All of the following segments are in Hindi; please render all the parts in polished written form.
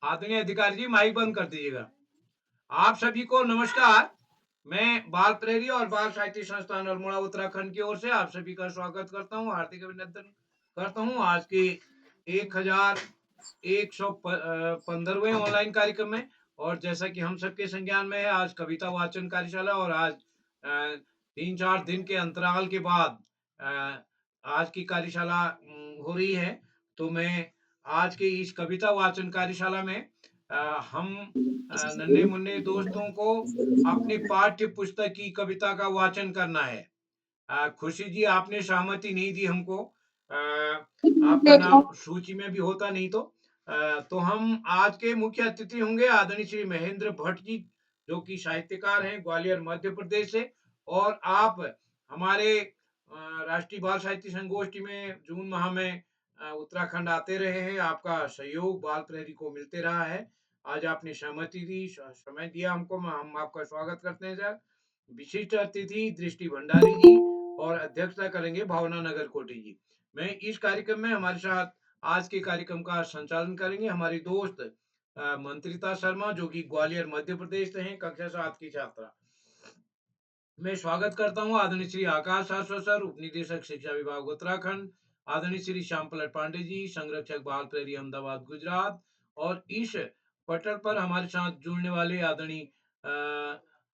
आदरणीय अधिकारी जी, माइक बंद कर दीजिएगा। आप सभी को नमस्कार। मैं बाल प्रेरी और बाल साहित्य संस्थान अल्मोड़ा उत्तराखंड की ओर से आप सभी का स्वागत करता हूँ, हार्दिक अभिनंदन करता हूँ आज के 1115वें ऑनलाइन कार्यक्रम में। और जैसा कि हम सबके संज्ञान में है, आज कविता वाचन कार्यशाला और आज 3-4 दिन के अंतराल के बाद आज की कार्यशाला हो रही है। तो मैं आज के इस कविता वाचन कार्यशाला में हम नन्हे मुन्ने दोस्तों को अपनी पाठ्य पुस्तक की कविता का वाचन करना है। खुशी जी, आपने सहमति नहीं दी हमको। आपका नाम सूची में भी होता नहीं तो हम आज के मुख्य अतिथि होंगे आदरणीय श्री महेंद्र भट्ट जी, जो कि साहित्यकार हैं, ग्वालियर मध्य प्रदेश से। और आप हमारे राष्ट्रीय बाल साहित्य संगोष्ठी में जून माह में उत्तराखंड आते रहे हैं। आपका सहयोग बाल प्रहरी को मिलते रहा है। आज आपने सहमति दी, समय दिया हमको, हम आपका स्वागत करते हैं सर। विशिष्ट अतिथि दृष्टि भंडारी जी और अध्यक्षता करेंगे भावना नगर कोटी जी। मैं इस कार्यक्रम में हमारे साथ आज के कार्यक्रम का संचालन करेंगे हमारी दोस्त मंत्रिता शर्मा, जो कि ग्वालियर मध्य प्रदेश से हैं, कक्षा 7 की छात्रा। मैं स्वागत करता हूं आदरणीय श्री आकाश आश्वर सर, उप निदेशक शिक्षा विभाग उत्तराखंड, आदरणीय श्री श्याम पलट पांडे जी, संरक्षक बाल प्रहरी अहमदाबाद गुजरात। और इस पटल पर हमारे साथ जुड़ने वाले आदरणीय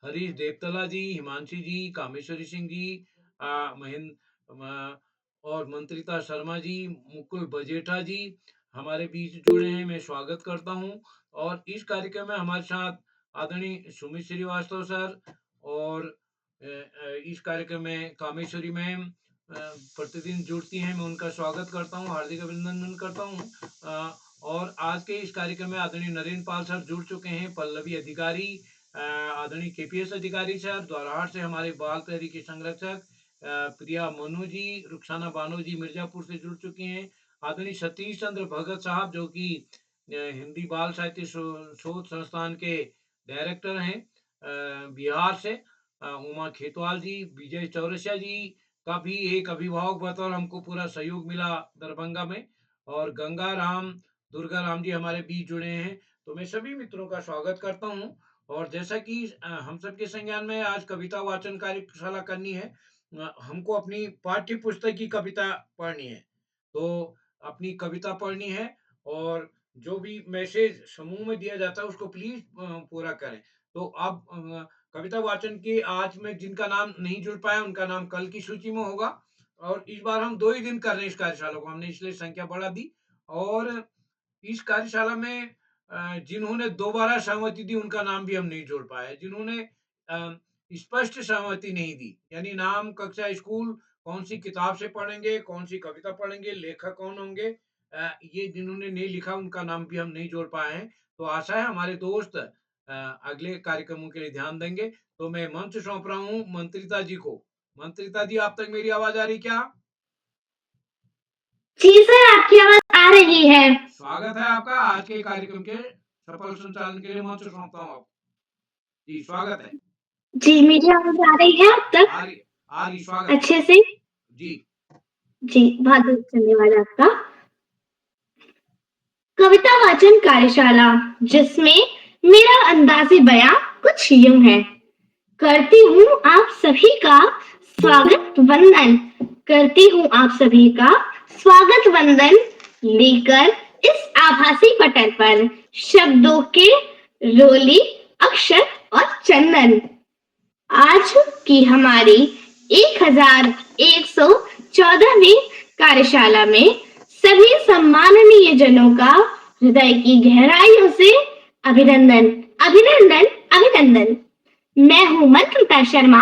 हरीश देवतला जी, हिमांशी जी, कामेश्वरी सिंह जी, महेंद्र और मंत्रिता शर्मा जी, मुकुल बजेठा जी हमारे बीच जुड़े हैं। मैं स्वागत करता हूं। और इस कार्यक्रम में हमारे साथ आदरणीय सुमित श्रीवास्तव सर और इस कार्यक्रम में कामेश्वरी मैम प्रतिदिन जुड़ती हैं। मैं उनका स्वागत करता हूं, हार्दिक अभिनंदन करता हूं। और आज के इस कार्यक्रम में आदरणीय नरेंद्र पाल सर जुड़ चुके हैं, पल्लवी अधिकारी, आदरणीय केपीएस अधिकारी सर, द्वाराहाट से हमारे बाल प्रहरी के संरक्षक प्रिया मनु जी, रुखसाना बानो जी मिर्जापुर से जुड़ चुके हैं, आदरणीय सतीश चंद्र भगत साहब, जो कि हिंदी बाल साहित्य शोध संस्थान के डायरेक्टर हैं बिहार से, उमा खेतवाल जी, विजय चौरसिया जी का भी एक अभिभावक बतौर हमको पूरा सहयोग मिला दरभंगा में, और गंगा राम दुर्गा राम जी हमारे बीच जुड़े हैं। तो मैं सभी मित्रों का स्वागत करता हूं। और जैसा कि हम सबके संज्ञान में आज कविता वाचन कार्यशाला करनी है, हमको अपनी पाठ्य पुस्तक की कविता पढ़नी है। तो अपनी कविता पढ़नी है और जो भी मैसेज समूह में दिया जाता है उसको प्लीज पूरा करें। तो अब कविता वाचन के आज में जिनका नाम नहीं जुड़ पाया उनका नाम कल की सूची में होगा। और इस बार हम 2 ही दिन कर रहे हैं इस कार्यशाला को, हमने इसलिए संख्या बढ़ा दी। और इस कार्यशाला में जिन्होंने दोबारा सहमति दी उनका नाम भी हम नहीं जोड़ पाए। जिन्होंने स्पष्ट सहमति नहीं दी, यानी नाम, कक्षा, स्कूल, कौन सी किताब से पढ़ेंगे, कौन सी कविता पढ़ेंगे, लेखक कौन होंगे, ये जिन्होंने नहीं लिखा उनका नाम भी हम नहीं जोड़ पाए हैं। तो आशा है हमारे दोस्त अगले कार्यक्रमों के लिए ध्यान देंगे। तो मैं मंच सौंप रहा हूँ मंत्रिता जी को। मंत्रिता जी, आप तक मेरी आवाज आ रही क्या? जी सर, आपकी आवाज आ रही है। स्वागत है आपका आज के कार्यक्रम के सफल संचालन के लिए मंच सौंपता हूँ आप जी, स्वागत है। जी, मेरी आवाज आ रही है अब तक? आ रही, स्वागत अच्छे से? जी। जी, बहुत बहुत धन्यवाद आपका। कविता वाचन कार्यशाला, जिसमें मेरा अंदाज़े बयां कुछ यूं है। करती हूँ आप सभी का स्वागत वंदन, करती हूँ आप सभी का स्वागत वंदन लेकर इस आभासी पटल पर शब्दों के रोली, अक्षर और चंदन। आज की हमारी 1114वीं कार्यशाला में सभी सम्माननीय जनों का हृदय की गहराइयों से अभिनंदन, अभिनंदन, अभिनंदन। मैं हूं मंत्रिता शर्मा,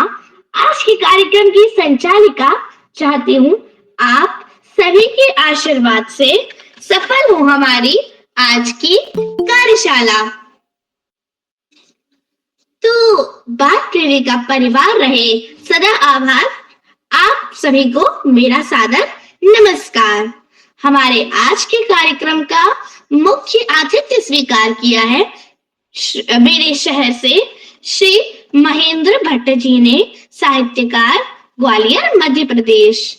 आज के कार्यक्रम की संचालिका। चाहती हूं आप सभी के आशीर्वाद से सफल हो हमारी आज की कार्यशाला। तो बात प्रेरी का परिवार रहे सदा आभार। आप सभी को मेरा सादर नमस्कार। हमारे आज के कार्यक्रम का मुख्य आतिथ्य स्वीकार किया है मेरे शहर से श्री महेंद्र भट्ट जी ने, साहित्यकार, ग्वालियर मध्य प्रदेश।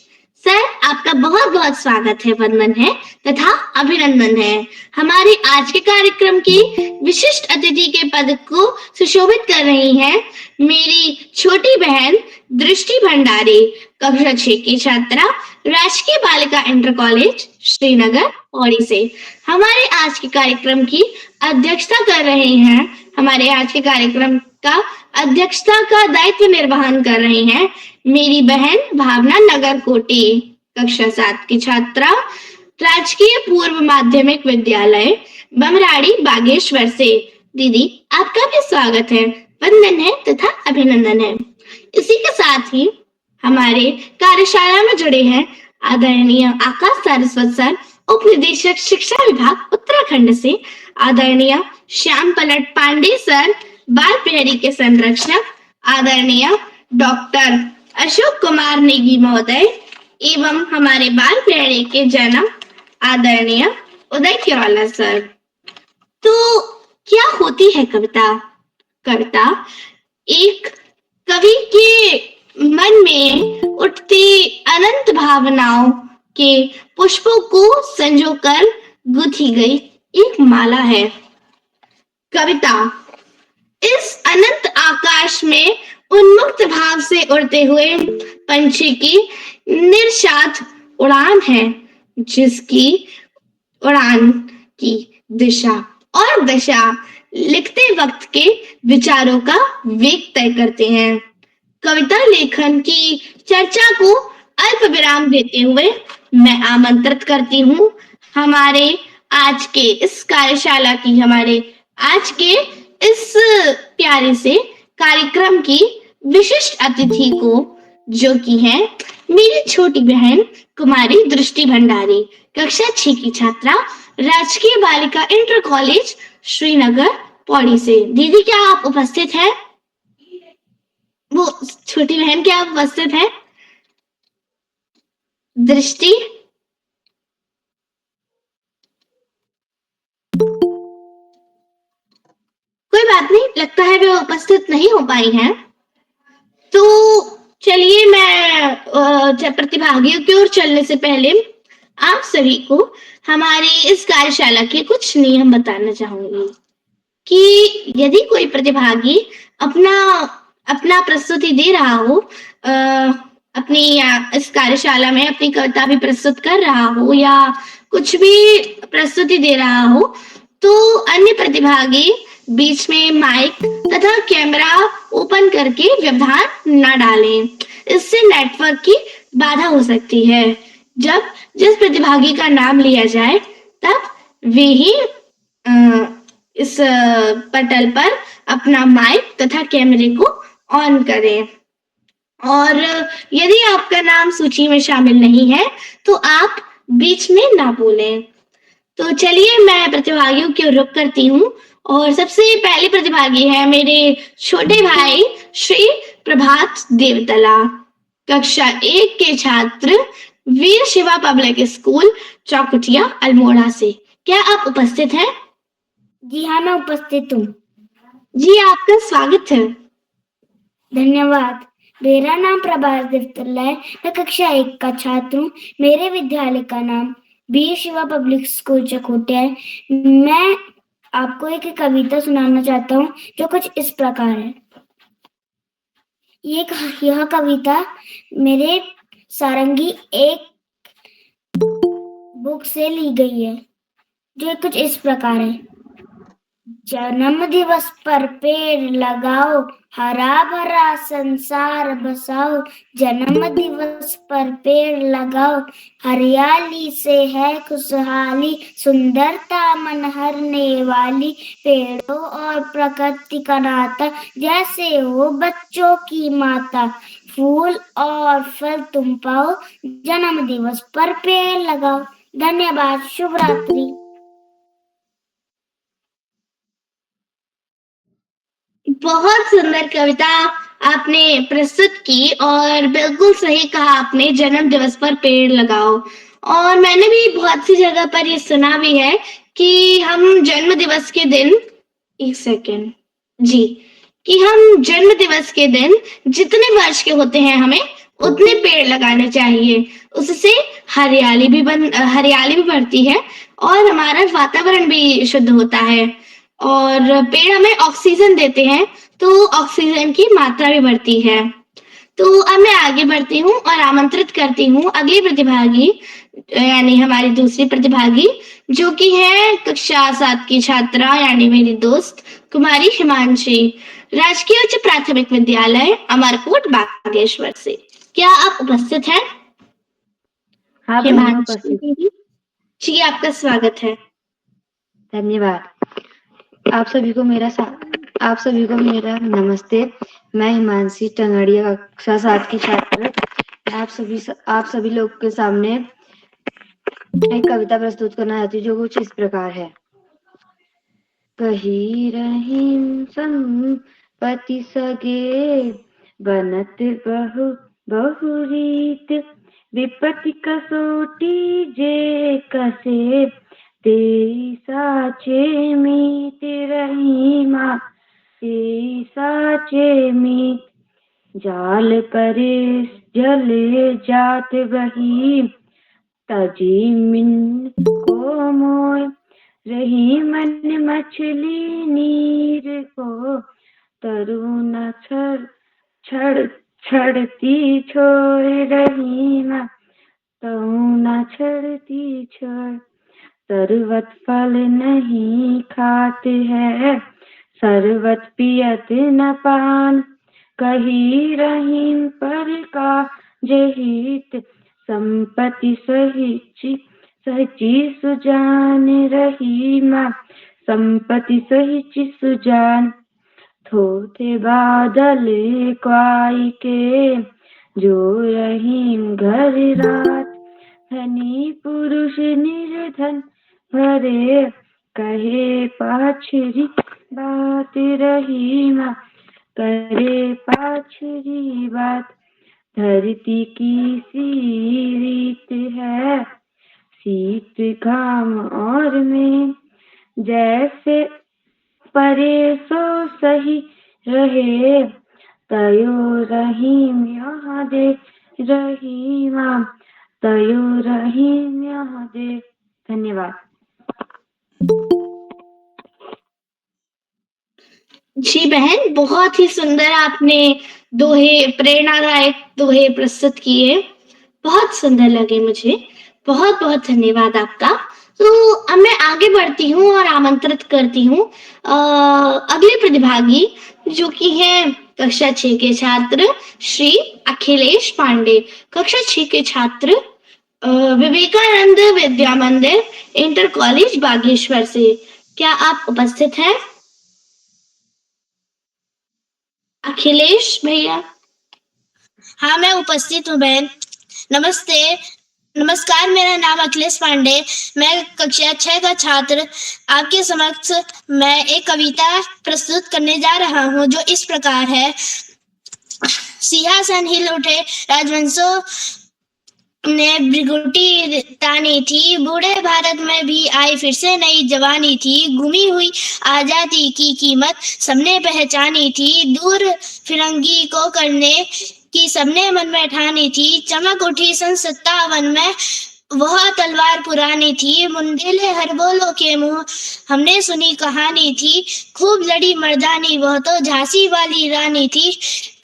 सर, आपका बहुत बहुत स्वागत है, वंदन है तथा अभिनंदन है। हमारे आज के कार्यक्रम की विशिष्ट अतिथि के पद को सुशोभित कर रही हैं मेरी छोटी बहन दृष्टि भंडारी, कक्षा 6 की छात्रा, राजकीय बालिका इंटर कॉलेज श्रीनगर पौड़ी से। हमारे आज के कार्यक्रम की अध्यक्षता कर रहे हैं, हमारे आज के कार्यक्रम का अध्यक्षता का दायित्व निर्वहन कर रही हैं मेरी बहन भावना नगरकोटी, कक्षा 7 की छात्रा, राजकीय पूर्व माध्यमिक विद्यालय बमराड़ी बागेश्वर से। दीदी, आपका भी स्वागत है, वंदन है तथा अभिनंदन है। इसी के साथ ही हमारे कार्यशाला में जुड़े हैं आदरणीय आकाश सारस्वत सर, उप निदेशक शिक्षा विभाग उत्तराखंड से, आदरणीय श्याम पलट पांडे सर, बाल प्रहरी के संरक्षक, आदरणीय डॉक्टर अशोक कुमार नेगी महोदय एवं हमारे बाल प्रहरी के जन्म आदरणीय उदय किरोला सर। तो क्या होती है कविता? कविता एक कवि के मन में उठती अनंत भावनाओं के पुष्पों को संजोकर गुथी गई एक माला है। कविता इस अनंत आकाश में उन्मुक्त भाव से उड़ते हुए पंछी की निरशात उड़ान है, जिसकी उड़ान की दिशा और दशा लिखते वक्त के विचारों का वेग तय करते हैं। कविता लेखन की चर्चा को अल्प विराम देते हुए मैं आमंत्रित करती हूँ हमारे आज के इस कार्यशाला की, हमारे आज के इस प्यारे से कार्यक्रम की विशिष्ट अतिथि को, जो कि है मेरी छोटी बहन कुमारी दृष्टि भंडारी, कक्षा 6 की छात्रा, राजकीय बालिका इंटर कॉलेज श्रीनगर पौड़ी से। दीदी, क्या आप उपस्थित हैं? वो छोटी बहन, क्या आप उपस्थित हैं? दृष्टि, कोई बात नहीं, लगता है वे उपस्थित नहीं हो पाई हैं। तो चलिए, मैं प्रतिभागियों की ओर चलने से पहले आप सभी को हमारी इस कार्यशाला के कुछ नियम बताना चाहूंगी कि यदि कोई प्रतिभागी अपना प्रस्तुति दे रहा हो, अपनी इस कार्यशाला में अपनी कविता भी प्रस्तुत कर रहा हो या कुछ भी प्रस्तुति दे रहा हो, तो अन्य प्रतिभागी बीच में माइक तथा कैमरा ओपन करके व्यवधान न डालें। इससे नेटवर्क की बाधा हो सकती है। जब जिस प्रतिभागी का नाम लिया जाए तब वे ही इस पटल पर अपना माइक तथा कैमरे को ऑन करें। और यदि आपका नाम सूची में शामिल नहीं है तो आप बीच में ना बोलें। तो चलिए, मैं प्रतिभागियों की ओर रुख करती हूँ और सबसे पहले प्रतिभागी है मेरे छोटे भाई श्री प्रभात देवतला, कक्षा 1 के छात्र, वीर शिवा पब्लिक स्कूल चौकुटिया अल्मोड़ा से। क्या आप उपस्थित हैं? जी हाँ, मैं उपस्थित हूँ। जी, आपका स्वागत है। धन्यवाद। मेरा नाम प्रभात देवतला है, मैं कक्षा 1 का छात्र हूँ। मेरे विद्यालय का नाम वीर शिवा पब्लिक स्कूल चकोटिया है। मैं आपको एक कविता सुनाना चाहता हूँ जो कुछ इस प्रकार है। यह कविता मेरे सारंगी एक बुक से ली गई है, जो कुछ इस प्रकार है। जन्म दिवस पर पेड़ लगाओ, हरा भरा संसार बसाओ। जन्म दिवस पर पेड़ लगाओ, हरियाली से है खुशहाली, सुंदरता मन हरने वाली। पेड़ों और प्रकृति का नाता जैसे हो बच्चों की माता। फूल और फल तुम पाओ, जन्म दिवस पर पेड़ लगाओ। धन्यवाद। शुभ रात्रि। बहुत सुंदर कविता आपने प्रस्तुत की और बिल्कुल सही कहा आपने, जन्म दिवस पर पेड़ लगाओ। और मैंने भी बहुत सी जगह पर ये सुना भी है कि हम जन्म दिवस के दिन, एक सेकेंड जी, कि हम जन्म दिवस के दिन जितने वर्ष के होते हैं हमें उतने पेड़ लगाने चाहिए। उससे हरियाली भी बढ़ती है और हमारा वातावरण भी शुद्ध होता है। और पेड़ हमें ऑक्सीजन देते हैं, तो ऑक्सीजन की मात्रा भी बढ़ती है। तो अब मैं आगे बढ़ती हूँ और आमंत्रित करती हूँ अगली प्रतिभागी, यानी हमारी दूसरी प्रतिभागी, जो कि है कक्षा 7 की छात्रा, यानी मेरी दोस्त कुमारी हिमांशी, राजकीय उच्च प्राथमिक विद्यालय अमरकोट बागेश्वर से। क्या आप उपस्थित हैं? हाँ बहन, मैं हिमांशी उपस्थित। दीदी जी, आपका स्वागत है। धन्यवाद। आप सभी को मेरा नमस्ते। मैं हिमांशी टंगड़िया, कक्षा 7 की छात्र आप सभी लोग के सामने एक कविता प्रस्तुत करना चाहती हूँ, जो कुछ इस प्रकार है। कही रहीम संपत्ति सगे, बनत बहुरीत, विपत्ति कसोटी जे कसे, तेरी साचे मीत रहीमा, तेरी साचे मीत, जाल परे जले जात बही, तजी मिन को मोय, रही मन मछली नीर को, तरुण छड़ती छोड़ रही माँ, तरुण छड़ती छोड़, सरवत फल नहीं खाते हैं, सरवत पियत न पान, कही रहीम पर का जहित, संपत्ति सहिची सुजान रही माँ, संपत्ति सहिची सुजान, थोथे बादल क्वाई के, जो रहीम घर रात, धनी पुरुष निर्धन भरे, कहे पाछरी बात रही माँ, करे पाछरी बात, धरती की सी रीत है, शीत घाम और में, जैसे परे सो सही रहे, तयो रहीम यहाँ दे रहीमा, तयो रहीम यहाँ दे। धन्यवाद। जी बहन, बहुत ही सुंदर आपने प्रेरणादायक दोहे प्रस्तुत किए। बहुत सुंदर लगे मुझे। बहुत बहुत धन्यवाद आपका। तो अब मैं आगे बढ़ती हूँ और आमंत्रित करती हूँ अगले प्रतिभागी, जो कि है कक्षा 6 के छात्र श्री अखिलेश पांडे, कक्षा 6 के छात्र, विवेकानंद विद्या मंदिर, इंटर कॉलेज बागेश्वर से। क्या आप उपस्थित हैं अखिलेश भैया? हाँ, मैं उपस्थित हूँ बहन। नमस्कार, मेरा नाम अखिलेश पांडे, मैं कक्षा 6 का छात्र। आपके समक्ष मैं एक कविता प्रस्तुत करने जा रहा हूँ, जो इस प्रकार है। सिंहासन हिल उठे, राजवंशों ने भृगुटी तानी थी, बूढ़े भारत में भी आई फिर से नई जवानी थी, गुमी हुई आजादी की कीमत सबने पहचानी थी, दूर फिरंगी को करने की सबने मन में ठानी थी, चमक उठी सन 57 में वह तलवार पुरानी थी, मुंडेले हरबोलों के मुंह हमने सुनी कहानी थी, खूब लड़ी मर्दानी वह तो झांसी वाली रानी थी,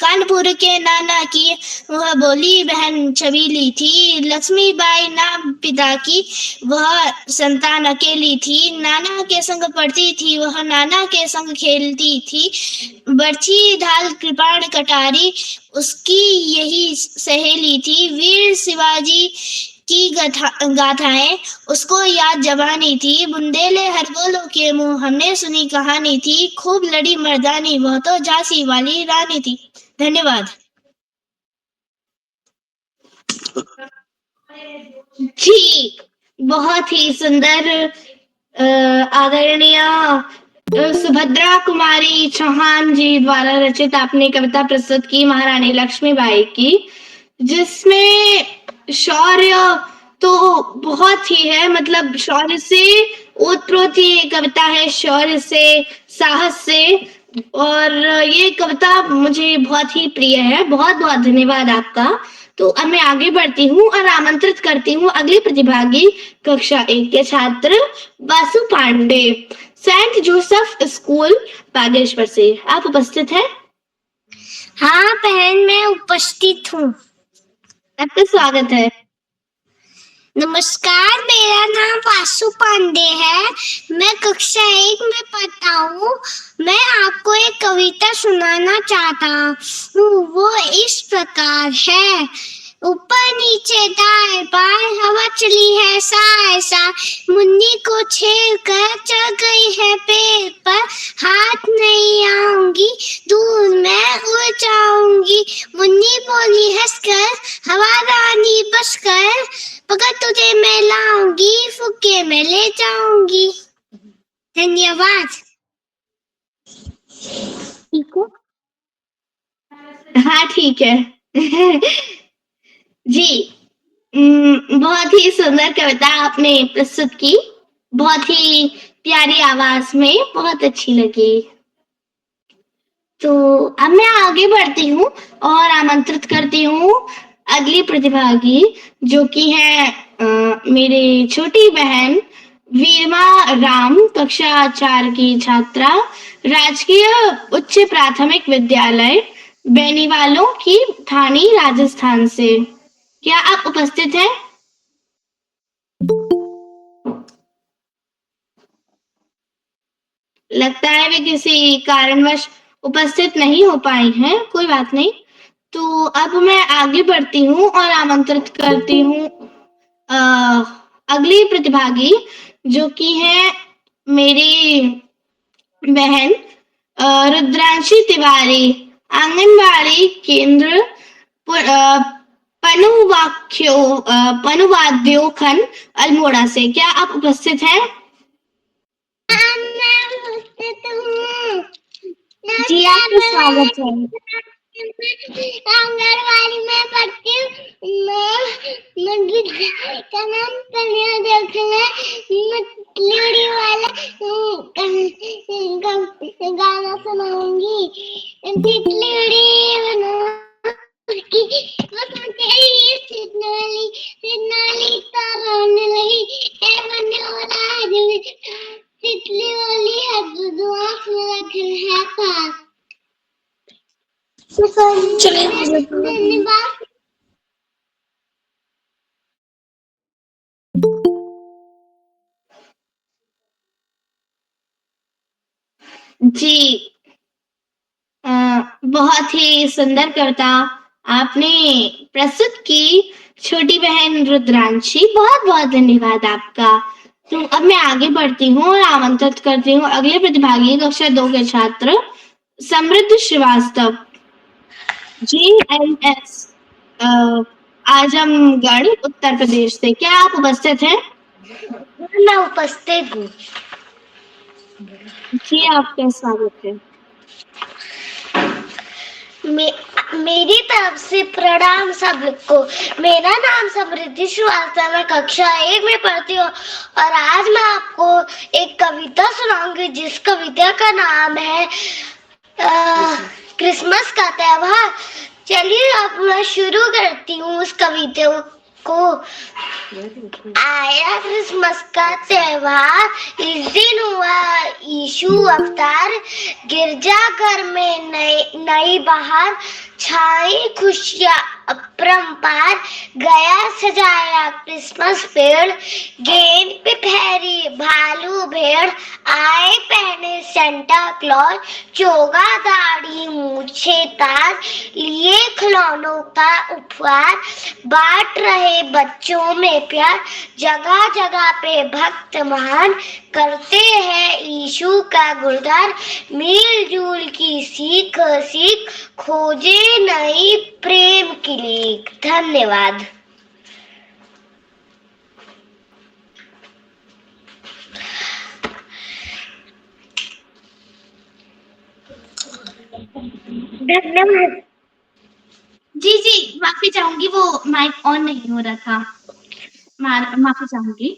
कानपुर के नाना की वह बोली बहन छबीली थी, लक्ष्मीबाई नाम पिता की वह संतान अकेली थी, नाना के संग पढ़ती थी वह, नाना के संग खेलती थी, बर्छी ढाल कृपाण कटारी उसकी यही सहेली थी, वीर शिवाजी की गाथाएं उसको याद जबानी थी, बुंदेले हरबोलों के मुंह हमने सुनी कहानी थी, खूब लड़ी मर्दानी वह तो झांसी वाली रानी थी। धन्यवाद। जी, बहुत ही सुंदर आदरणीय सुभद्रा कुमारी चौहान जी द्वारा रचित आपने कविता प्रस्तुत की महारानी लक्ष्मीबाई की, जिसमें शौर्य तो बहुत ही है, मतलब शौर्य से ओतप्रोत ही कविता है, शौर्य से, साहस से, और ये कविता मुझे बहुत ही प्रिय है। बहुत बहुत धन्यवाद आपका। तो अब मैं आगे बढ़ती हूँ और आमंत्रित करती हूँ अगले प्रतिभागी कक्षा 1 के छात्र Vasu Pande, Saint Joseph school Bageshwar से। आप उपस्थित हैं? हाँ बहन, मैं उपस्थित हूँ। आपका स्वागत है। नमस्कार, मेरा नाम वासु पांडे है। मैं कक्षा 1 में पढ़ता हूँ। मैं आपको एक कविता सुनाना चाहता हूँ। वो इस प्रकार है। ऊपर नीचे दाएं बाएं हवा चली है साए साए, मुन्नी को छेड़ कर चढ़ गई है पेड़ पर, हाथ नहीं आऊंगी दूर मैं उड़ जाऊंगी, मुन्नी बोली हंसकर हवा रानी बसकर, पकड़ तुझे मैं लाऊंगी फुके में ले जाऊंगी। धन्यवाद। ठीक हो? हाँ ठीक है। जी, बहुत ही सुंदर कविता आपने प्रस्तुत की, बहुत ही प्यारी आवाज में, बहुत अच्छी लगी। तो अब मैं आगे बढ़ती हूँ और आमंत्रित करती हूँ अगली प्रतिभागी, जो कि है मेरी छोटी बहन वीरमा राम, कक्षा 4 की छात्रा, राजकीय उच्च प्राथमिक विद्यालय बेनीवालों की थानी, राजस्थान से। क्या आप उपस्थित हैं? लगता है वे किसी कारणवश उपस्थित नहीं हो पाई हैं, कोई बात नहीं। तो अब मैं आगे बढ़ती हूँ और आमंत्रित करती हूँ अगली प्रतिभागी, जो कि है मेरी बहन रुद्रांशी तिवारी, आंगनबाड़ी केंद्र पनुवाद्यो खंड अल्मोड़ा से। क्या आप उपस्थित हैं? जी, आपका स्वागत है। आंगनबाड़ी में पढ़ती हूँ। मैं का नाम कन्या देखना मटली वाला गाना सुनाऊंगी। तितली सिग्नली रोने लगी, ए बने वाला तितली वाली है दुआ में रखल है पास। धन्यवाद। जी, बहुत ही सुंदर कविता आपने प्रस्तुत की, छोटी बहन रुद्रांशी। बहुत बहुत धन्यवाद आपका। तो अब मैं आगे बढ़ती हूँ और आमंत्रित करती हूँ अगले प्रतिभागी, कक्षा 2 के छात्र समृद्ध श्रीवास्तव, JNS आजमगढ़, उत्तर प्रदेश से। क्या आप उपस्थित हैं? मैं उपस्थित हूँ। जी, आपका स्वागत है। मेरी तरफ से प्रणाम सबको। मेरा नाम समृद्धि श्रीवास्तव, मैं कक्षा 1 में पढ़ती हूँ और आज मैं आपको एक कविता सुनाऊंगी, जिस कविता का नाम है क्रिसमस का त्योहार। चलिए अब मैं शुरू करती हूँ उस कविता को। आया क्रिसमस का त्योहार, इस दिन हुआ यीशु अवतार, गिरजाघर में नई बहार, छाई खुशियाँ अपरंपार, गया सजाया क्रिसमस पेड़, गेंद पे ठहरी भालू भेड़, आए पहने सेंटा क्लॉज, चोगा दाढ़ी मूछे ताज, लिए खिलौनों का उपहार, बांट रहे बच्चों में प्यार, जगह जगह पे भक्त महान, करते हैं यीशु का गुणगान, मिल जुल की सीख सीख, खोजे नई प्रेम की लीक। धन्यवाद। धन्यवाद। जी, माफी चाहूंगी, वो माइक ऑन नहीं हो रहा था, माफी चाहूंगी।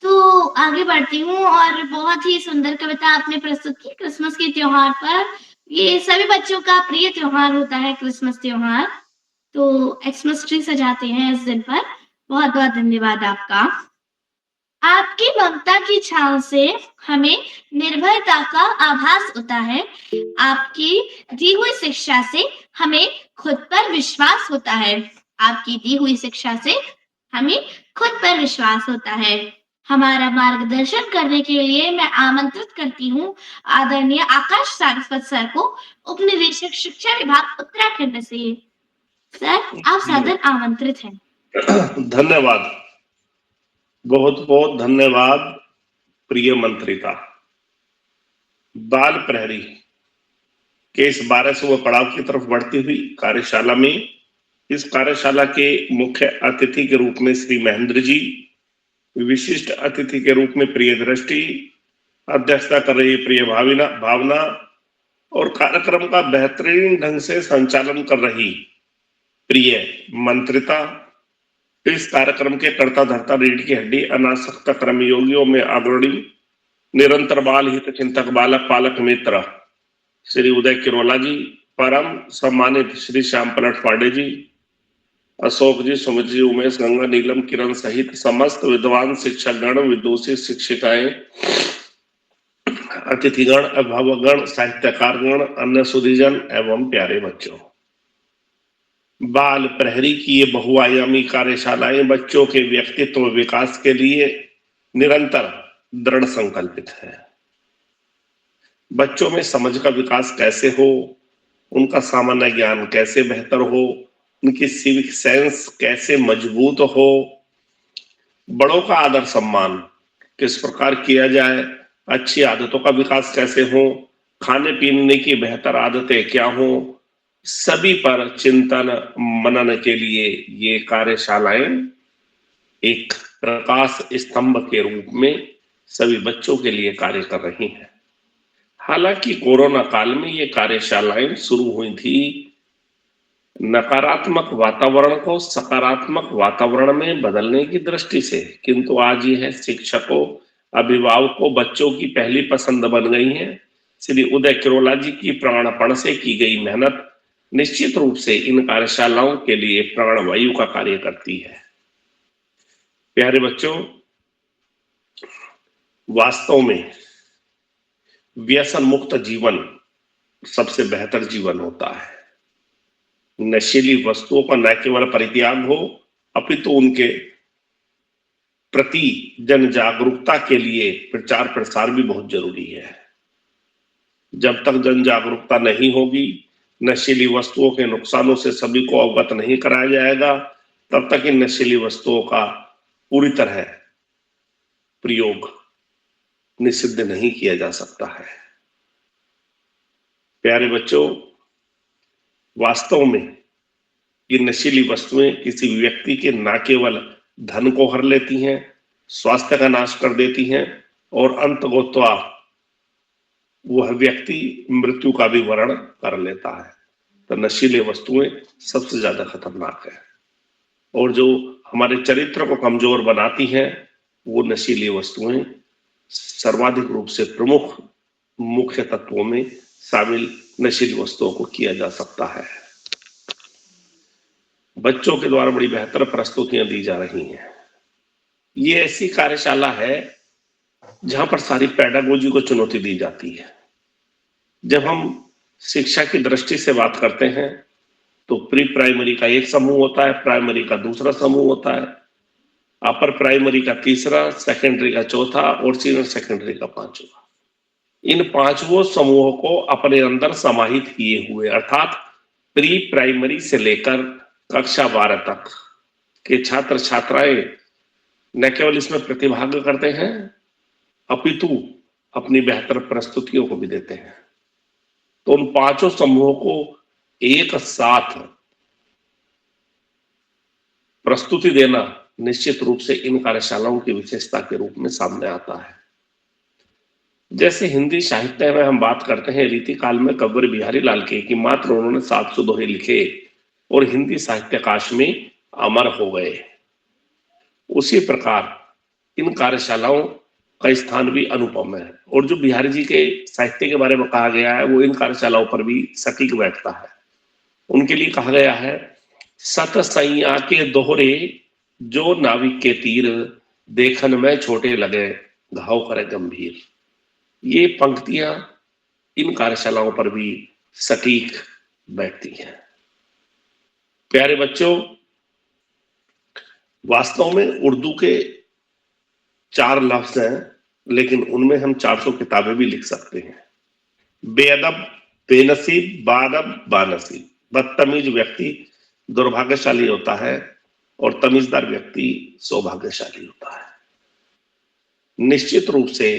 तो आगे बढ़ती हूँ और बहुत ही सुंदर कविता आपने प्रस्तुत की क्रिसमस के त्योहार पर। ये सभी बच्चों का प्रिय त्योहार होता है, क्रिसमस त्योहार। तो एक्समस ट्री सजाते हैं इस दिन पर। बहुत बहुत धन्यवाद आपका। आपकी ममता की छांव से हमें निर्भयता का आभास होता है। आपकी दी हुई शिक्षा से हमें खुद पर विश्वास होता है। आपकी दी हुई शिक्षा से हमें खुद पर विश्वास होता है। हमारा मार्गदर्शन करने के लिए मैं आमंत्रित करती हूँ आदरणीय आकाश सारस्वत सर को, उपनिदेशक शिक्षा विभाग उत्तराखंड से। सर, आप सादर आमंत्रित हैं। धन्यवाद, बहुत बहुत धन्यवाद प्रिय मंत्रिता। बाल प्रहरी के इस 1200वें पड़ाव की तरफ बढ़ती हुई कार्यशाला में इस कार्यशाला के मुख्य अतिथि के रूप में श्री महेंद्र जी, विशिष्ट अतिथि के रूप में प्रिय दृष्टि, अध्यक्षता कर रही प्रिय भावना और कार्यक्रम का बेहतरीन ढंग से संचालन कर रही प्रिय मंत्रिता, इस कार्यक्रम के कर्ता धर्ता रीढ़ की हड्डी अनासक्त कर्मयोगियों में अग्रणी, निरंतर बाल हित चिंतक, बालक पालक मित्र श्री उदय किरोला जी, परम सम्मानित श्री श्याम पलट पांडे जी, अशोक जी, सुमित जी, उमेश, गंगा, नीलम, किरण सहित समस्त विद्वान शिक्षकगण, विदुषी शिक्षिकाएं, अतिथिगण, अभिभावकगण, साहित्यकारगण, अन्य सुधीजन एवं प्यारे बच्चों। बाल प्रहरी की ये बहुआयामी कार्यशालाएं बच्चों के व्यक्तित्व विकास के लिए निरंतर दृढ़ संकल्पित है। बच्चों में समझ का विकास कैसे हो, उनका सामान्य ज्ञान कैसे बेहतर हो, उनकी सिविक सेंस कैसे मजबूत हो, बड़ों का आदर सम्मान किस प्रकार किया जाए, अच्छी आदतों का विकास कैसे हो, खाने पीने की बेहतर आदतें क्या हो, सभी पर चिंतन मनन के लिए ये कार्यशालाएं एक प्रकाश स्तंभ के रूप में सभी बच्चों के लिए कार्य कर रही हैं। हालांकि कोरोना काल में ये कार्यशालाएं शुरू हुई थी नकारात्मक वातावरण को सकारात्मक वातावरण में बदलने की दृष्टि से, किंतु आज यह शिक्षकों, अभिभावकों, बच्चों की पहली पसंद बन गई है। श्री उदय किरोला जी की प्राणपण से की गई मेहनत निश्चित रूप से इन कार्यशालाओं के लिए प्राणवायु का कार्य करती है। प्यारे बच्चों, वास्तव में व्यसन मुक्त जीवन सबसे बेहतर जीवन होता है। नशीली वस्तुओं का न केवल परित्याग हो, अपितु उनके प्रति जन जागरूकता के लिए प्रचार प्रसार भी बहुत जरूरी है। जब तक जन जागरूकता नहीं होगी, नशीली वस्तुओं के नुकसानों से सभी को अवगत नहीं कराया जाएगा, तब तक इन नशीली वस्तुओं का पूरी तरह प्रयोग निषिद्ध नहीं किया जा सकता है। प्यारे बच्चों, वास्तव में ये नशीली वस्तुएं किसी व्यक्ति के न केवल धन को हर लेती हैं, स्वास्थ्य का नाश कर देती हैं और अंततोगत्वा वह व्यक्ति मृत्यु का भी वर्ण कर लेता है। तो नशीली वस्तुएं सबसे ज्यादा खतरनाक है और जो हमारे चरित्र को कमजोर बनाती हैं वो नशीली वस्तुएं सर्वाधिक रूप से प्रमुख मुख्य तत्वों में शामिल नशीली वस्तुओं को किया जा सकता है। बच्चों के द्वारा बड़ी बेहतर प्रस्तुतियां दी जा रही हैं। ये ऐसी कार्यशाला है जहां पर सारी पेडागोजी को चुनौती दी जाती है। जब हम शिक्षा की दृष्टि से बात करते हैं तो प्री प्राइमरी का एक समूह होता है, प्राइमरी का दूसरा समूह होता है, अपर प्राइमरी का तीसरा, सेकेंडरी का चौथा और सीनियर सेकेंडरी का पांचवा। इन पांचवों समूहों को अपने अंदर समाहित किए हुए, अर्थात प्री प्राइमरी से लेकर कक्षा 12 तक के छात्र छात्राएं न केवल इसमें प्रतिभाग करते हैं अपितु अपनी बेहतर प्रस्तुतियों को भी देते हैं। तो उन पांचों समूहों को एक साथ प्रस्तुति देना निश्चित रूप से इन कार्यशालाओं की विशेषता के रूप में सामने आता है। जैसे हिंदी साहित्य में हम बात करते हैं रीति काल में कव्वर बिहारी लाल के कि मात्र उन्होंने 700 दोहे लिखे और हिंदी साहित्यकाश में अमर हो गए, उसी प्रकार इन कार्यशालाओं का स्थान भी अनुपम है। और जो बिहारी जी के साहित्य के बारे में कहा गया है वो इन कार्यशालाओं पर भी सटीक बैठता है। उनके लिए कहा गया है सत सैया के दोहरे जो नाविक के तीर, देखन में छोटे लगे घाव करे गंभीर। ये पंक्तियां इन कार्यशालाओं पर भी सटीक बैठती हैं। प्यारे बच्चों, वास्तव में उर्दू के 4 लफ्ज हैं, लेकिन उनमें हम 400 किताबें भी लिख सकते हैं। बेअदब, बेनसीब, बाअदब, बानसीब। बदतमीज व्यक्ति दुर्भाग्यशाली होता है और तमीजदार व्यक्ति सौभाग्यशाली होता है। निश्चित रूप से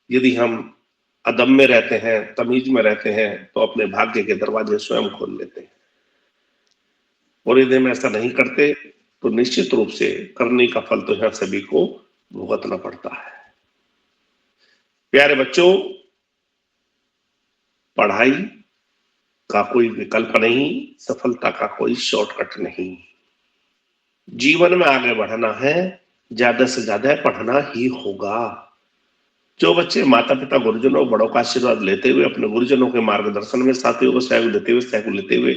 यदि हम अदब में रहते हैं, तमीज में रहते हैं, तो अपने भाग्य के दरवाजे स्वयं खोल लेते हैं, और यदि हम ऐसा नहीं करते तो निश्चित रूप से करने का फल तो यहाँ सभी को भुगतना पड़ता है। प्यारे बच्चों, पढ़ाई का कोई विकल्प नहीं, सफलता का कोई शॉर्टकट नहीं। जीवन में आगे बढ़ना है, ज्यादा से ज्यादा पढ़ना ही होगा। जो बच्चे माता पिता गुरुजनों बड़ों का आशीर्वाद लेते हुए, अपने गुरुजनों के मार्गदर्शन में साथियों को सहयोग देते हुए, सहयोग लेते हुए,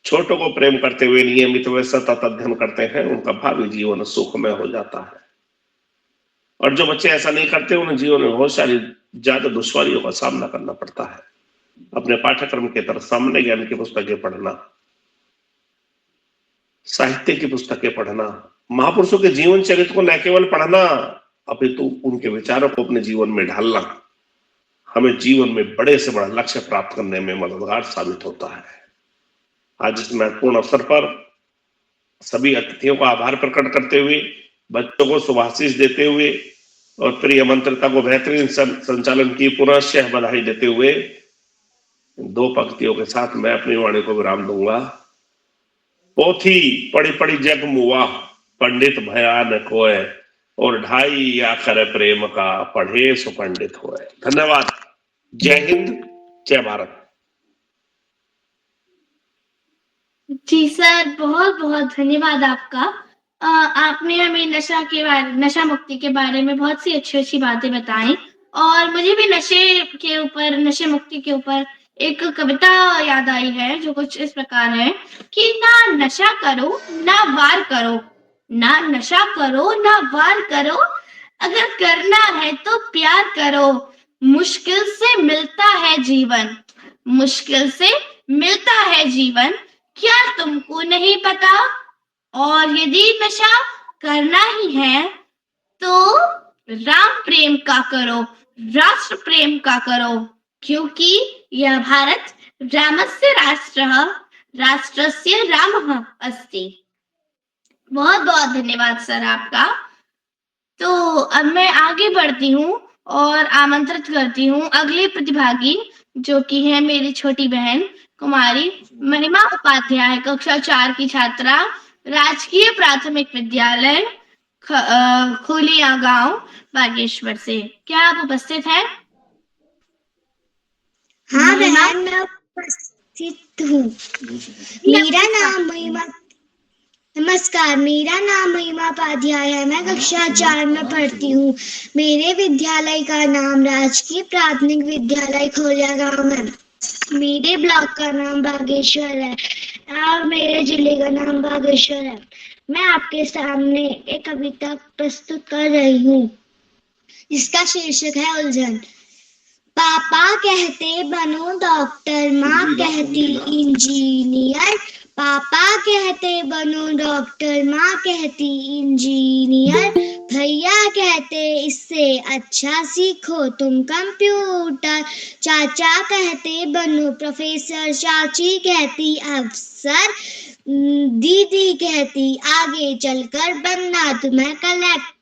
छोटों को प्रेम करते हुए नियमित व सतत अध्ययन करते हैं, उनका भावी जीवन सुखमय हो जाता है। और जो बच्चे ऐसा नहीं करते, उन्हें जीवन में बहुत सारी ज्यादा दुश्वारियों का सामना करना पड़ता है। अपने पाठ्यक्रम के तरफ सामान्य ज्ञान की पुस्तकें पढ़ना, साहित्य की पुस्तकें पढ़ना, महापुरुषों के जीवन चरित्र को न केवल पढ़ना अपितु उनके विचारों को अपने जीवन में ढालना हमें जीवन में बड़े से बड़ा लक्ष्य प्राप्त करने में मददगार साबित होता है। आज इस महत्वपूर्ण अवसर पर सभी अतिथियों का आभार प्रकट करते हुए, बच्चों को शुभाशीष देते हुए और प्रिय मंत्रिता को बेहतरीन संचालन की पुनः बधाई देते हुए 2 पंक्तियों के साथ मैं अपनी वाणी को विराम दूंगा। पोथी पढ़ी पढ़ी जग मुआ, पंडित भया न कोय, और ढाई आखर प्रेम का, पढ़े सो पंडित होए। धन्यवाद। जय हिंद, जय भारत। जी सर, बहुत बहुत धन्यवाद आपका। आपने हमें नशा मुक्ति के बारे में बहुत सी अच्छी अच्छी बातें बताई, और मुझे भी नशे मुक्ति के ऊपर एक कविता याद आई है, जो कुछ इस प्रकार है कि ना नशा करो ना वार करो, ना नशा करो ना वार करो, अगर करना है तो प्यार करो, मुश्किल से मिलता है जीवन, मुश्किल से मिलता है जीवन, क्या तुमको नहीं पता? और यदि नशा करना ही है तो राम प्रेम का करो, राष्ट्र प्रेम का करो, क्योंकि यह भारत रामस्य राष्ट्रः, राष्ट्रस्य रामः अस्ति। बहुत बहुत धन्यवाद सर आपका। तो अब मैं आगे बढ़ती हूँ और आमंत्रित करती हूँ अगले प्रतिभागी, जो कि है मेरी छोटी बहन कुमारी महिमा उपाध्याय, कक्षा 4 की छात्रा, राजकीय प्राथमिक विद्यालय खोलिया गांव, बागेश्वर से। क्या आप उपस्थित हैं? हाँ बहन, मैं उपस्थित हूँ। मेरा नाम महिमा, नमस्कार, मेरा नाम महिमा उपाध्याय है। मैं कक्षा 4 में पढ़ती हूँ। मेरे विद्यालय का नाम राजकीय प्राथमिक विद्यालय खोलिया गांव है। मेरे ब्लॉक का नाम बागेश्वर है और मेरे जिले का नाम बागेश्वर है। मैं आपके सामने एक कविता प्रस्तुत कर रही हूँ, जिसका शीर्षक है उलझन। पापा कहते बनो डॉक्टर, माँ कहती इंजीनियर, पापा कहते बनो डॉक्टर, माँ कहती इंजीनियर, भैया कहते इससे अच्छा सीखो तुम कंप्यूटर, चाचा कहते बनो प्रोफेसर, चाची कहती अफसर, दीदी कहती आगे चलकर बनना तुम्हें कलेक्टर,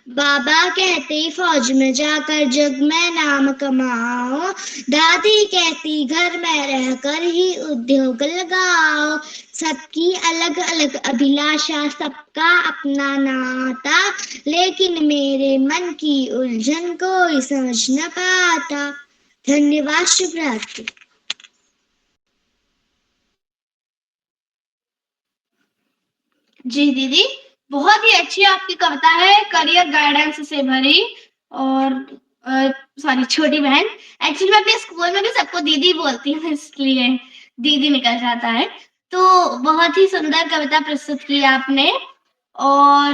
बाबा कहते फौज में जाकर जग में नाम कमाओ, दादी कहती घर में रहकर ही उद्योग लगाओ। सबकी अलग अलग अभिलाषा, सबका अपना नाता, लेकिन मेरे मन की उलझन कोई समझ न पाता। धन्यवाद। शुभ रात्रि। जी दीदी, बहुत ही अच्छी आपकी कविता है, करियर गाइडेंस से भरी। और सॉरी छोटी बहन, एक्चुअली मैं अपने स्कूल में भी सबको दीदी बोलती हूँ, इसलिए दीदी निकल जाता है। तो बहुत ही सुंदर कविता प्रस्तुत की आपने और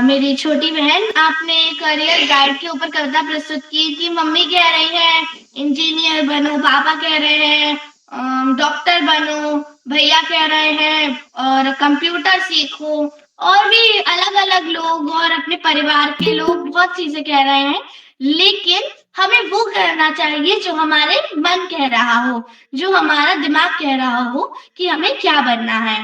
मेरी छोटी बहन आपने करियर गाइड के ऊपर कविता प्रस्तुत की कि मम्मी कह रही है इंजीनियर बनो, पापा कह रहे हैं डॉक्टर बनो, भैया कह रहे हैं और कंप्यूटर सीखो और भी अलग अलग लोग और अपने परिवार के लोग बहुत चीजें कह रहे हैं, लेकिन हमें वो करना चाहिए जो हमारे मन कह रहा हो, जो हमारा दिमाग कह रहा हो कि हमें क्या बनना है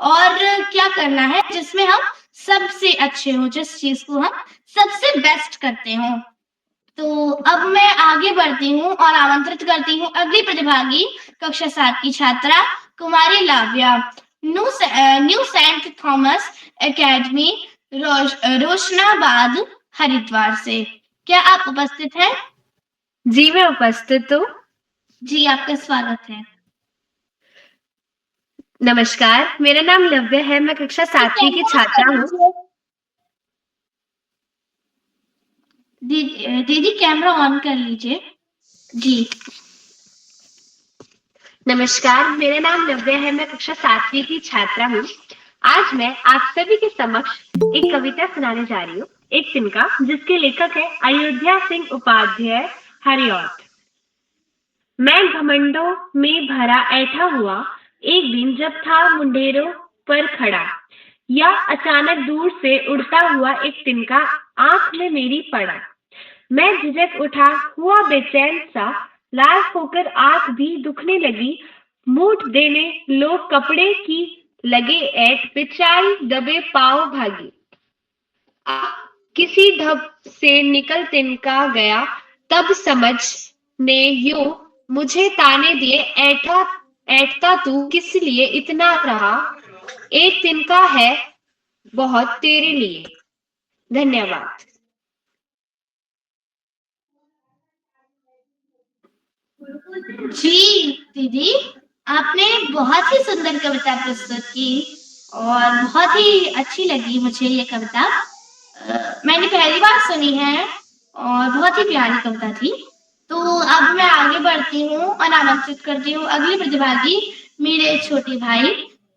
और क्या करना है जिसमें हम सबसे अच्छे हो, जिस चीज को हम सबसे बेस्ट करते हो। तो अब मैं आगे बढ़ती हूँ और आमंत्रित करती हूँ अगली प्रतिभागी कक्षा 7 की छात्रा कुमारी Lavya, New Saint Thomas Academy Roshanabad Haridwar से। क्या आप उपस्थित हैं? जी मैं उपस्थित हूँ। जी आपका स्वागत है। नमस्कार, मेरा नाम लव्य है, मैं कक्षा 7वीं की छात्रा हूँ। दीदी कैमरा ऑन कर लीजिए। जी नमस्कार, मेरा नाम नव्या है, मैं कक्षा 7वीं की छात्रा हूँ। आज मैं आप सभी के समक्ष एक कविता सुनाने जा रही हूँ, एक तिनका, जिसके लेखक है अयोध्या सिंह उपाध्याय हरिऔध। मैं घमंडों में भरा ऐठा हुआ एक दिन जब था मुंडेरों पर खड़ा, या अचानक दूर से उड़ता हुआ एक तिनका आंख में मेरी पड़ा। मैं झिझक उठा, हुआ बेचैन सा, लाल होकर आंख भी दुखने लगी। मूठ देने लोग कपड़े की लगे ऐठ, बेचारी दबे पांव भागी। किसी ढब से निकल तिनका गया, तब समझ ने यूं मुझे ताने दिए, ऐठता तू किस लिए इतना रहा, एक तिनका है बहुत तेरे लिए। धन्यवाद। जी दीदी, आपने बहुत ही सुंदर कविता प्रस्तुत की और बहुत ही अच्छी लगी मुझे ये कविता। मैंने पहली बार सुनी है और बहुत ही प्यारी कविता थी। तो अब मैं आगे बढ़ती हूँ और आमंत्रित करती हूँ अगली प्रतिभागी मेरे छोटे भाई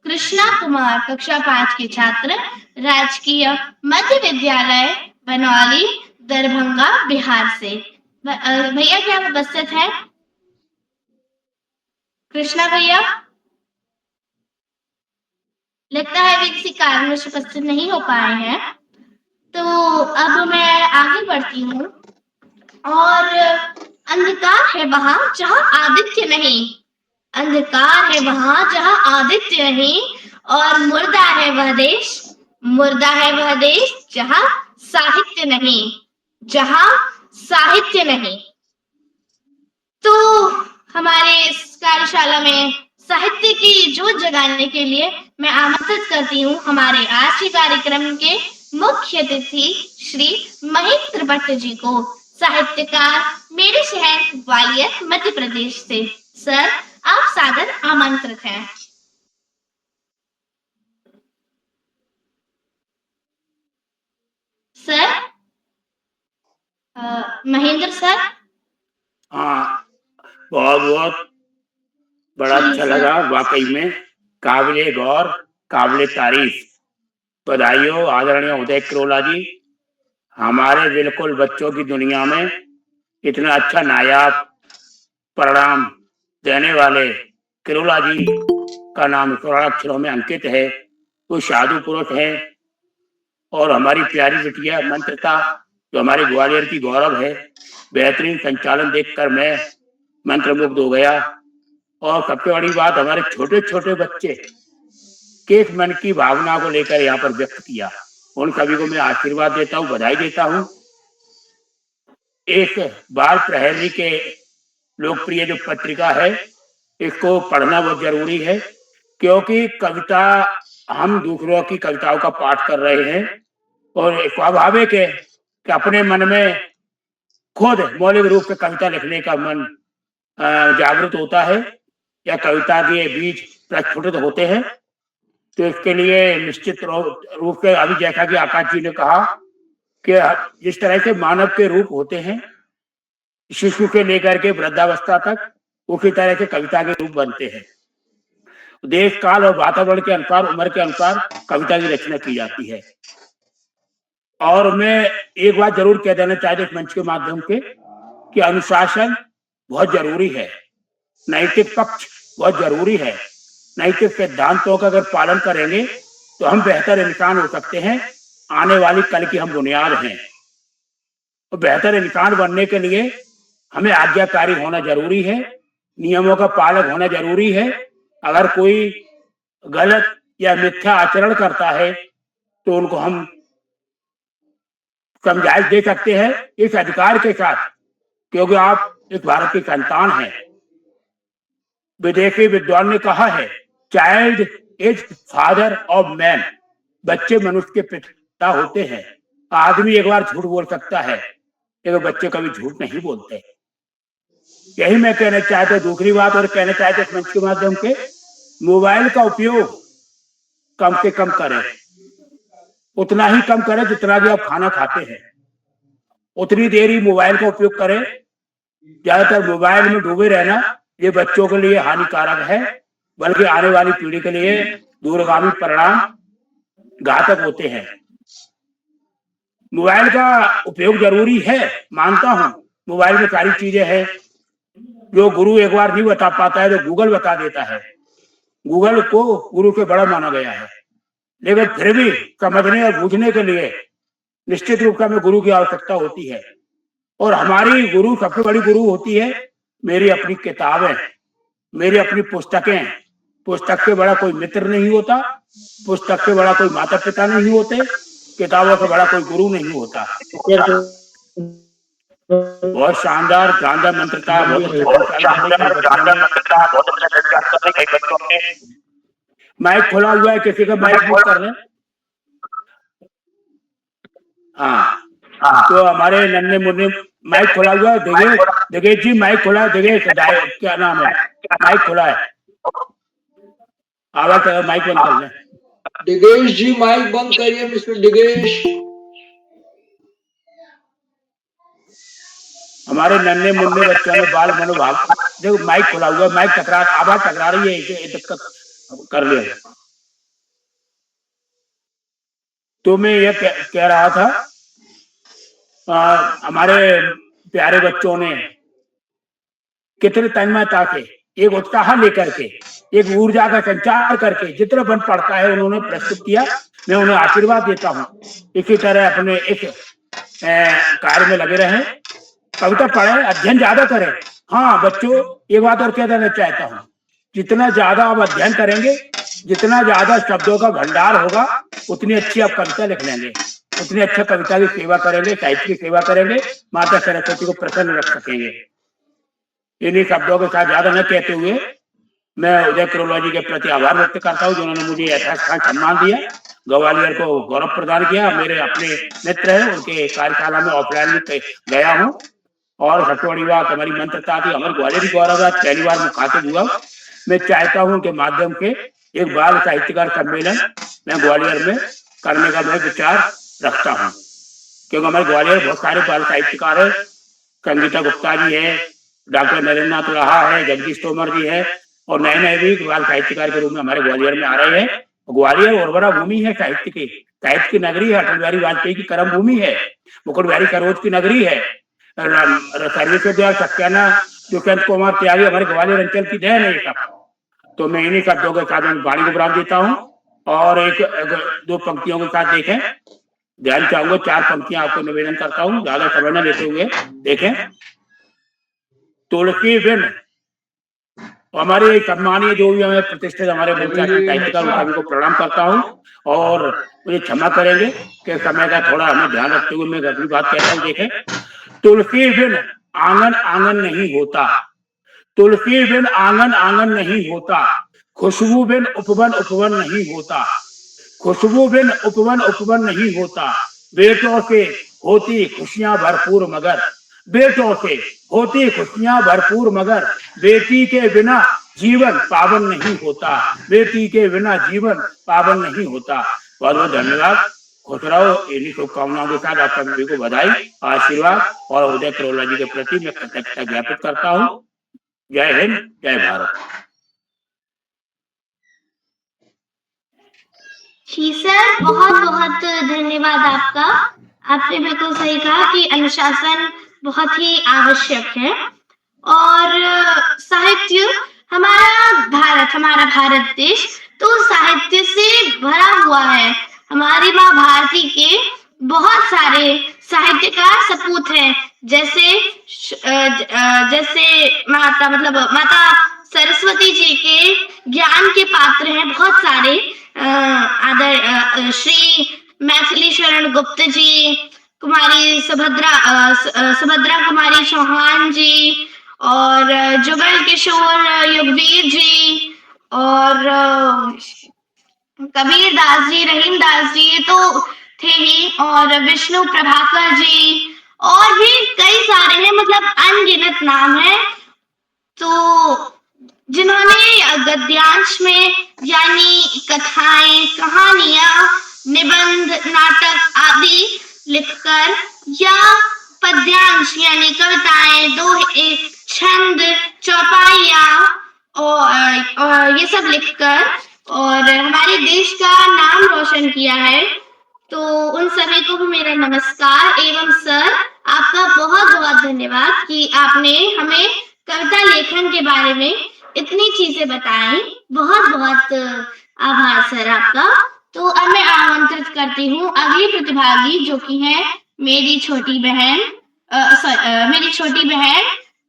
कृष्णा कुमार, कक्षा 5 के छात्र, राजकीय मध्य विद्यालय बनौली, दरभंगा, बिहार से। भैया क्या आप उपस्थित हैं? कृष्णा भैया, लगता है वे किसी कारणवश उपस्थित नहीं हो पाए हैं। तो अब मैं आगे बढ़ती हूँ और अंधकार है वहां जहां आदित्य नहीं, अंधकार है वहां जहां आदित्य नहीं, और मुर्दा है वह देश, मुर्दा है वह देश जहां साहित्य नहीं, जहां साहित्य नहीं। तो हमारे इस कार्यशाला में साहित्य की जोत जगाने के लिए मैं आमंत्रित करती हूँ हमारे आज के कार्यक्रम के मुख्य अतिथि श्री महेंद्र भट्ट जी को, साहित्यकार, मेरे शहर ग्वालियर मध्य प्रदेश से। सर आप सादर आमंत्रित हैं। Sir Mahendra sir. हाँ, बहुत बहुत बड़ा जी अच्छा सर। लगा, वाकई में काबिले गौर, काबिले तारीफ। बधाई हो आदरणीय उदय करोला जी, हमारे बिल्कुल बच्चों की दुनिया में इतना अच्छा नायाब परिणाम देने वाले करोला जी का नाम स्वराक्षरों में अंकित है। वो साधु पुरुष है और हमारी प्यारी बिटिया मंत्रता जो हमारे ग्वालियर की गौरव है। बेहतरीन संचालन देखकर मैं मंत्रमुग्ध हो गया। और सबसे बड़ी बात, हमारे छोटे छोटे बच्चे किस मन की भावना को लेकर यहाँ पर व्यक्त किया, उन सभी को मैं आशीर्वाद देता हूँ, बधाई देता हूँ। एक बाल प्रहरी के लोकप्रिय जो पत्रिका है, इसको पढ़ना बहुत जरूरी है, क्योंकि कविता, हम दूसरों की कविताओं का पाठ कर रहे हैं और स्वाभाविक है कि अपने मन में खुद मौलिक रूप से कविता लिखने का मन जागृत होता है या कविता के बीज प्रस्फुटित होते हैं। तो इसके लिए निश्चित रूप से अभी जैसा कि आकाश जी ने कहा कि जिस तरह से मानव के रूप होते हैं शिशु के लेकर के वृद्धावस्था तक, उसी तरह से कविता के रूप बनते हैं। देश काल और वातावरण के अनुसार, उम्र के अनुसार कविता की रचना की जाती है। और मैं एक बात जरूर कह देना चाहता इस मंच के माध्यम से कि अनुशासन बहुत जरूरी है, नैतिक पक्ष बहुत जरूरी है। नैतिक सिद्धांतों का अगर पालन करेंगे तो हम बेहतर इंसान हो सकते हैं। आने वाली कल की हम बुनियाद हैं। तो बेहतर इंसान बनने के लिए हमें आज्ञाकारी होना जरूरी है, नियमों का पालन होना जरूरी है। अगर कोई गलत या मिथ्या आचरण करता है तो उनको हम समझाइश दे सकते हैं इस अधिकार के साथ, क्योंकि आप इस भारत की संतान हैं। विदेशी विद्वान ने कहा है, child is father of man. बच्चे मनुष्य के पिता होते हैं। आदमी एक बार झूठ बोल सकता है, लेकिन बच्चे कभी झूठ नहीं बोलते। यही मैं कहना चाहता हूँ। दूसरी बात और कहना चाहते इस मंच के माध्यम से, मोबाइल का उपयोग कम से कम करें। उतना ही कम करें जितना कि आप खाना खाते हैं, उतनी देर ही मोबाइल का उपयोग करें। ज्यादातर मोबाइल में डूबे रहना ये बच्चों के लिए हानिकारक है, बल्कि आने वाली पीढ़ी के लिए दूरगामी परिणाम घातक होते हैं। मोबाइल का उपयोग जरूरी है, मानता हूं। मोबाइल में सारी चीजें हैं जो गुरु एक बार नहीं बता पाता है तो गूगल बता देता है। गूगल को गुरु से बड़ा माना गया है, लेकिन फिर भी समझने और बूझने के लिए निश्चित रूप से हमें गुरु की आवश्यकता होती है। और हमारी गुरु सबसे बड़ी गुरु होती है मेरी अपनी किताबें, मेरी अपनी पुस्तकें। पुस्तक से बड़ा कोई मित्र नहीं होता, पुस्तक से बड़ा कोई माता पिता नहीं होते, किताबों से बड़ा कोई गुरु नहीं होता। बहुत शानदार शानदार मंत्र था, माइक खोला हुआ है, किसी का माइक म्यूट कर लें। हाँ, तो हमारे नन्हे मुन्ने माइक खोला हुआ है। दिगेश जी माइक खोला है। दिगेश क्या नाम है? माइक खोला है, आवाज माइक बंद कर लें। दिगेश जी माइक बंद करिए, मिस्टर दिगेश। हमारे नन्हे मुन्ने बच्चों ने बाल मनोभाव, देखो माइक खोला हुआ, माइक टकरा, आवाज टकरा रही है, दिक्कत कर लिया। तो मैं ये कह रहा था, हमारे प्यारे बच्चों ने कितने तन्मयता से, एक उत्साह लेकर के, एक ऊर्जा का संचार करके जितना बन पड़ता है उन्होंने प्रस्तुत किया। मैं उन्हें आशीर्वाद देता हूँ। इसी तरह अपने इस कार्य में लगे रहें, कविता पढ़ें, अध्ययन ज्यादा करें। हाँ बच्चों, एक बात और कह देना चाहता हूँ, जितना ज्यादा आप अध्ययन करेंगे, जितना ज्यादा शब्दों का भंडार होगा, उतनी अच्छी आप कविता लिख लेंगे, उतनी अच्छा कविता की सेवा करेंगे, साहित्य की सेवा करेंगे, माता सरस्वती को प्रसन्न रख सकेंगे। इन्हीं शब्दों के साथ ज्यादा न कहते हुए मैं उदय क्रोलॉजी के प्रति आभार व्यक्त करता हूँ, जिन्होंने मुझे यथास्थान सम्मान दिया, ग्वालियर को गौरव प्रदान किया। मेरे अपने मित्र हैं, उनके कार्यशाला में ऑफलाइन में गया हूँ। और सबसे बड़ी बात हमारी मंत्रता थी, हमारे ग्वालियर गौरव, पहली बार मुखातिब हुआ। मैं चाहता हूँ कि माध्यम से एक बाल साहित्यकार सम्मेलन मैं ग्वालियर में करने का मैं विचार रखता हूँ, क्योंकि हमारे ग्वालियर बहुत सारे बाल साहित्यकार है। संगीता गुप्ता जी है, डॉक्टर नरेंद्र नाथ रहा है, जगदीश तोमर जी है, और नए नए भी बाल साहित्यकार के रूप में हमारे ग्वालियर में आ रहे हैं। ग्वालियर उर्वरा भूमि है, साहित्य की नगरी है, अटल बिहारी वाजपेयी की कर्म भूमि है, मुकुट बिहारी सरोज की नगरी है, सर्वेश्वर सक्सेना दुष्यंत कुमार त्यागी हमारे ग्वालियर अंचल की देन है। तो मैं इन्हीं शब्दों के साथ वाणी को विराम देता हूँ और एक दो पंक्तियों के साथ देखें, ध्यान चाहूंगा, 4 पंक्तियां आपको निवेदन करता हूँ, ज्यादा समय न लेते हुए देखें। तुलसी बिन, हमारे सम्मानीय जो भी हमें प्रतिष्ठित हमारे साहित्यकार सभी को प्रणाम करता हूँ, और मुझे क्षमा करेंगे कि समय का थोड़ा हमें ध्यान रखते हुए मैं अपनी बात कहता हूँ। देखें, तुलसी बिन आंगन आंगन नहीं होता, तुलसी बिन आंगन आंगन नहीं होता, खुशबू बिन उपवन उपवन नहीं होता, खुशबू बिन उपवन उपवन नहीं होता, बेटों से होती खुशियां भरपूर मगर, बेटों से होती खुशियां भरपूर मगर, बेटी के बिना जीवन पावन नहीं होता, बेटी के बिना जीवन पावन नहीं होता। बहुत बहुत धन्यवाद, खुश रहो। इन्हीं शुभकामनाओं के साथ आप सभी को बधाई, आशीर्वाद और उदय क्रोलॉजी के प्रति मैं कृतज्ञता ज्ञापित करता हूँ। जय हिंद, जय भारत। जी सर, बहुत-बहुत धन्यवाद आपका। आपने बिल्कुल सही कहा कि अनुशासन बहुत ही आवश्यक है और साहित्य हमारा भारत देश तो साहित्य से भरा हुआ है। हमारी माँ भारती के बहुत सारे साहित्यकार सपूत हैं, जैसे माता सरस्वती जी के ज्ञान के पात्र हैं बहुत सारे। श्री मैथिली शरण गुप्त जी, सुभद्रा कुमारी चौहान जी और जुगल किशोर युगवीर जी और कबीर दास जी, रहीम दास जी, ये तो थे ही, और विष्णु प्रभाकर जी और भी कई सारे हैं, मतलब अनगिनत नाम है। तो जिन्होंने गद्यांश में यानी कथाएं, कहानियां, निबंध, नाटक आदि लिखकर या पद्यांश यानी कविताएं, दोहे, छंद, चौपाइयां और ये सब लिखकर और हमारे देश का नाम रोशन किया है। तो उन सभी को भी मेरा नमस्कार एवं सर आपका बहुत-बहुत धन्यवाद कि आपने हमें कविता लेखन के बारे में इतनी चीजें बताई। बहुत-बहुत आभार सर आपका। तो अब मैं आमंत्रित करती हूँ अगली प्रतिभागी जो कि है मेरी छोटी बहन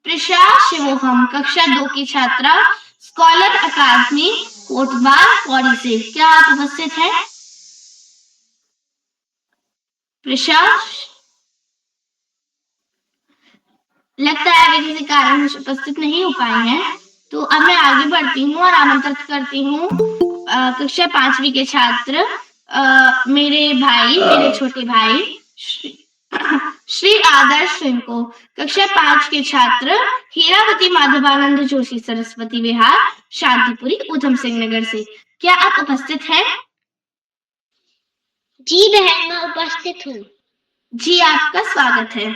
प्रिशा शिवोहम, कक्षा 2 की छात्रा, स्कॉलर अकादमी कोटबार पौड़ी से। क्या आप उपस्थित हैं? प्रिशा, लगता है वे किसी कारण उपस्थित नहीं हो पाई हैं। तो अब मैं आगे बढ़ती हूँ और आमंत्रित करती हूँ कक्षा 5वीं के छात्र मेरे छोटे भाई श्री आदर्श सिंह को, कक्षा 5 के छात्र हीरावती माधवानंद जोशी, सरस्वती विहार, शांतिपुरी, ऊधम सिंह नगर से। क्या आप उपस्थित हैं? जी बहन, मैं उपस्थित हूँ। जी, आपका स्वागत है।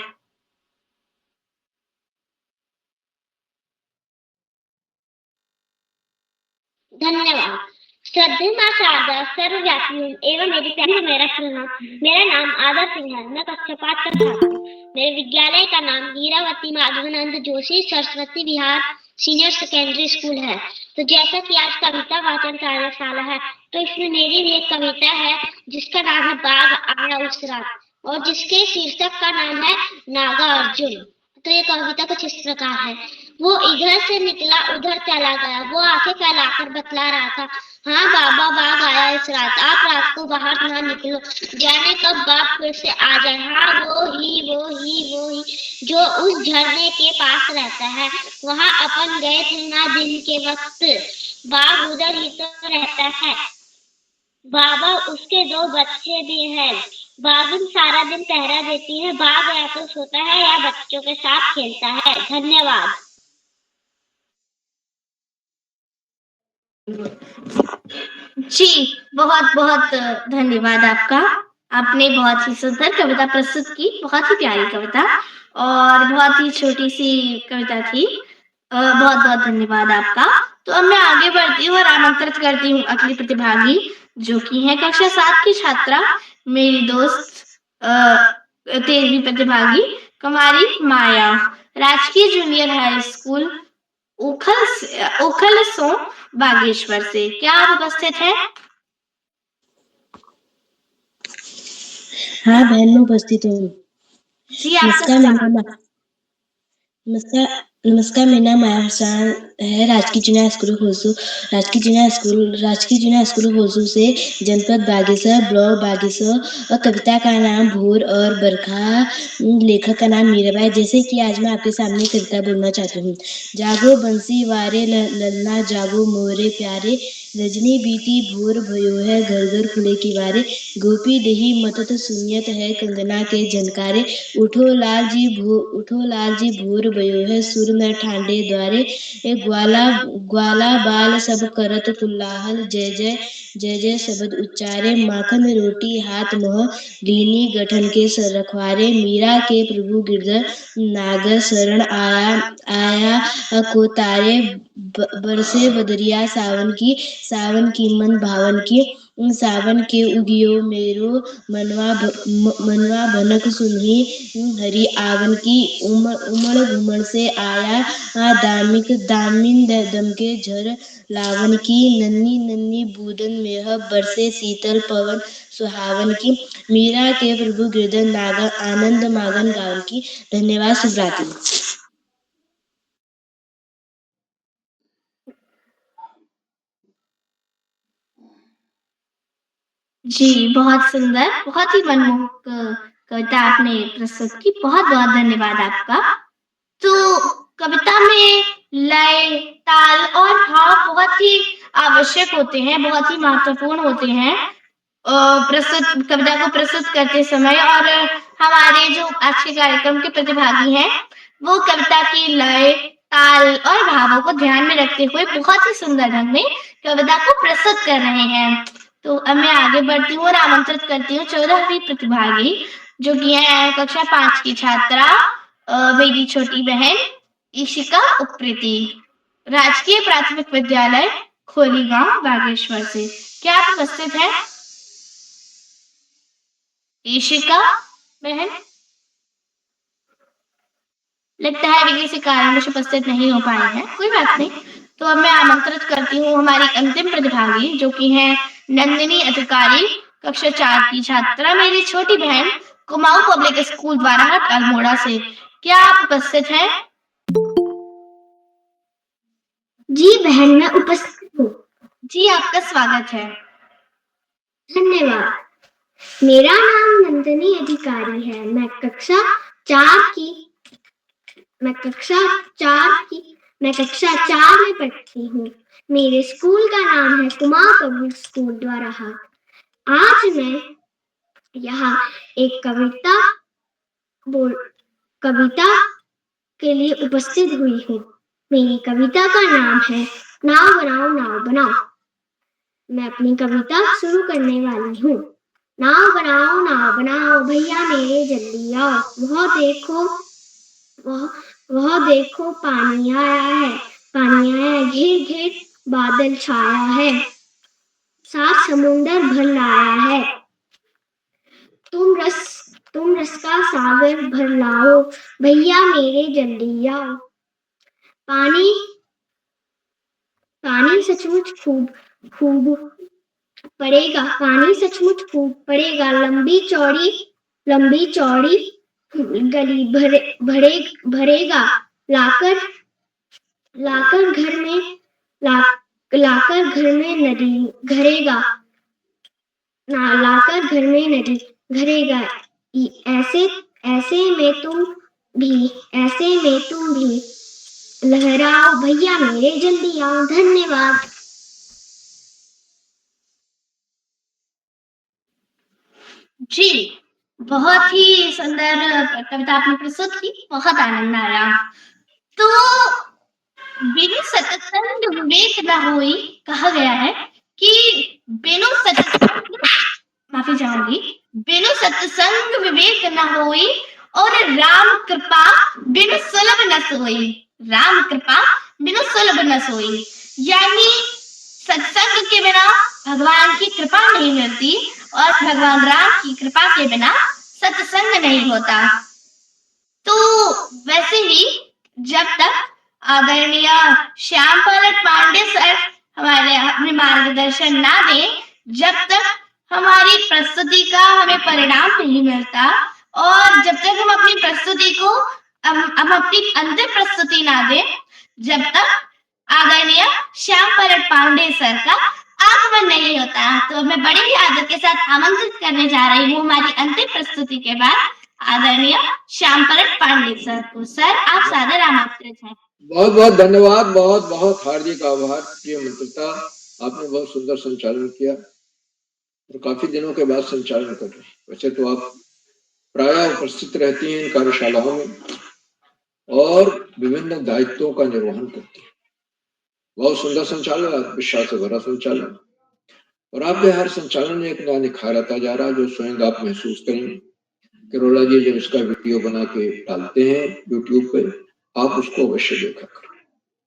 धन्यवाद। श्रद्धेय मां शारदा, सर्वव्यापी एवं मेरी प्यारी मेरा नाम आदर सिंह है। मैं कक्षा 5 का छात्र हूँ। मेरे विद्यालय का नाम Hirawati Madhavanand Joshi Saraswati Vihar senior secondary school है। तो जैसा कि आज कविता वाचन कार्यशाला है, तो इसमें मेरी भी एक कविता है जिसका नाम है बाघ आया उस रात और जिसके शीर्षक का नाम है नागा अर्जुन। तो ये कविता कुछ इस प्रकार है। वो इधर से निकला उधर चला गया, वो आंखें फैलाकर बतला रहा था, हाँ बाबा बाघ आया इस रात, आप रात को बाहर ना निकलो, जाने कब बाघ फिर से आ जाए। हाँ वो ही जो उस झरने के पास रहता है, वहाँ अपन गए थे ना दिन के वक्त, बाघ उधर ही तो रहता है, बाबा उसके 2 बच्चे भी हैं, बाघिन सारा दिन पहरा देती है, बाघ या तो सोता है या बच्चों के साथ खेलता है। धन्यवाद। जी, बहुत-बहुत धन्यवाद आपका। आपने बहुत ही सुंदर कविता प्रस्तुत की, बहुत ही प्यारी कविता और बहुत ही छोटी-सी कविता थी। बहुत-बहुत धन्यवाद आपका। तो अब मैं आगे बढ़ती हूँ और आमंत्रित करती हूँ अगली प्रतिभागी जो कि है कक्षा 7 की छात्रा, मेरी दोस्त 13वीं प्रतिभागी कुमारी माया, राजकीय जूनियर हाई स्कूल ओखलसों बागेश्वर से। क्या आप उपस्थित हैं? हाँ बहन, मैं उपस्थित हूँ। जी, आपका स्वागत। नमस्कार, मेरा नाम माया हुसैन है, राजकीय जूनियर स्कूल होसू से, जनपद बागेश्वर, ब्लॉक बागेश्वर, और कविता का नाम भोर और बरखा, लेखक का नाम मीराबाई। जैसे कि आज मैं आपके सामने कविता बोलना चाहती हूँ। जागो बंसी वारे ललना, जागो मोरे प्यारे, रजनी बीती भोर भयो है, घर घर खुले की बारे, गोपी देही मतत सुनियत है, कंगना के झनकारे, उठो लाल जी भोर भयो है, सुर में ठांडे द्वारे, ग्वाला बाल सब करत कुल्लाहल, जय जय शब्द उच्चारे, माखन रोटी हाथ मोह, लीनी गठन के रखवारे, मीरा के प्रभु गिरधर नागर शरण आया को तारे, बरसे बदरिया सावन की मन भावन की, सावन के उगियो मेरो मनवा भनक सुनहि हरि आवन की उमड़ घुमड़ से आया दामिन दमके झर लावन की नन्ही नन्ही बूंदन में बरसे शीतल पवन सुहावन की मीरा के प्रभु गिरधर नागर आनंद मागन गावन की। धन्यवाद। शुभ रात्रि। जी, बहुत सुंदर, बहुत ही मनमोहक कविता आपने प्रस्तुत की। बहुत बहुत धन्यवाद आपका। तो कविता में लय, ताल और भाव बहुत ही आवश्यक होते हैं, बहुत ही महत्वपूर्ण होते हैं कविता को प्रस्तुत करते समय। और हमारे जो आज के कार्यक्रम के प्रतिभागी हैं, वो कविता की लय, ताल और भावों को ध्यान में रखते हुए बहुत ही सुंदर ढंग में कविता को प्रस्तुत कर रहे हैं। तो अब मैं आगे बढ़ती हूँ और आमंत्रित करती हूँ 14वीं प्रतिभागी, जो कि है कक्षा 5 की छात्रा मेरी छोटी बहन ईशिका उप्रेती, राजकीय प्राथमिक विद्यालय खोलीगांव बागेश्वर से। क्या आप उपस्थित हैं ईशिका बहन? लगता है वे किसी कारणवश उपस्थित नहीं हो पाए हैं, कोई बात नहीं। तो अब मैं आमंत्रित करती हूँ हमारी अंतिम प्रतिभागी, जो कि है नंदिनी अधिकारी, कक्षा 4 की छात्रा मेरी छोटी बहन कुमाऊं पब्लिक स्कूल द्वाराहाट अल्मोड़ा से। क्या आप उपस्थित हैं? जी बहन, मैं उपस्थित हूँ। जी, आपका स्वागत है। धन्यवाद। मेरा नाम नंदिनी अधिकारी है। मैं कक्षा 4 में पढ़ती हूँ। मेरे स्कूल का नाम है कुमाऊं पब्लिक स्कूल द्वाराहाट। आज मैं यहाँ एक कविता के लिए उपस्थित हुई हूँ। मेरी कविता का नाम है नाव बनाओ नाव बनाओ। मैं अपनी कविता शुरू करने वाली हूँ। नाव बनाओ भैया मेरे जल्दी आओ। वह देखो पानी आया है, घेर घेर बादल छाया है, सात समुंदर भर लाया है। तुम रस का सागर भर लाओ, भैया मेरे जल्दी आओ। पानी सचमुच खूब पड़ेगा, पानी सचमुच खूब पड़ेगा। लंबी चौड़ी गली भरेगा। लाकर घर में नदी घरेगा। लाकर घर में नदी घरेगा। ऐसे में तुम भी लहराओ, भैया मेरे जल्दी आओ। धन्यवाद। जी, बहुत ही सुंदर कविता आपने प्रस्तुत की, बहुत आनंद आया। तो बिनु सत्संग विवेक न होई, कहा गया है कि बिनु सत्संग, माफी चाहूंगी, बिनु सत्संग विवेक न होई और राम कृपा बिनु सुलभ न सोई। राम कृपा बिनु सुलभ न सोई, यानी सत्संग के बिना भगवान की कृपा नहीं मिलती और भगवान राम की कृपा के बिना सत्संग नहीं होता। तो वैसे ही जब तक आदरणीय श्याम पलट पांडे सर हमें मार्गदर्शन ना दें, जब तक हमारी प्रस्तुति का हमें परिणाम नहीं मिलता और जब तक हम अपनी प्रस्तुति को हम अपनी अंतिम प्रस्तुति ना दें, जब तक आदरणीय श्याम पलट पांडे सर का आगमन नहीं होता। तो मैं बड़ी ही आदर के साथ आमंत्रित करने जा रही हूँ हमारी अंतिम प्रस्तुति के बाद आदरणीय श्याम पलट पांडे सर को। सर, आप सादर आमंत्रित हैं। बहुत बहुत धन्यवाद, बहुत बहुत हार्दिक आभार प्रिय मंत्रिता। आपने बहुत सुंदर संचालन किया और काफी दिनों के बाद संचालन कर रहे हैं। वैसे तो आप प्रायः उपस्थित रहती हैं इन कार्यशालाओं में और विभिन्न दायित्वों का निर्वहन करती हैं। बहुत सुंदर संचालन, आत्मविश्वास से भरा संचालन, और आपके हर संचालन में एक नया निखार आता जा रहा है, जो स्वयं आप महसूस करेंगे। किरोला जी जब इसका वीडियो बना के डालते हैं यूट्यूब पे, आप उसको अवश्य देखा करें,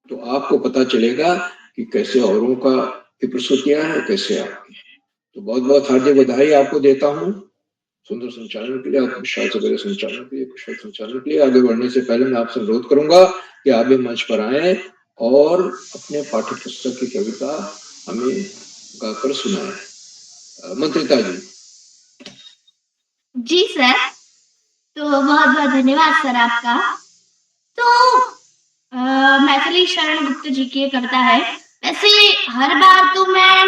तो आपको पता चलेगा कि कैसे औरों का प्रस्तुतियां हैं, कैसे आपकी हैं। तो बहुत बहुत हार्दिक बधाई आपको देता हूँ सुंदर संचालन के लिए, आत्मविश्वास से भरे संचालन के लिए, कुशल संचालन के लिए। आगे बढ़ने से पहले मैं आपसे अनुरोध करूंगा कि आप भी मंच पर आए और अपने पाठ्य पुस्तक की कविता हमें गाकर सुनाएं। मंत्रिता जी। जी सर, तो बहुत बहुत धन्यवाद सर आपका। तो मैथिली शरण गुप्त जी की कविता है। वैसे हर बार तो मैं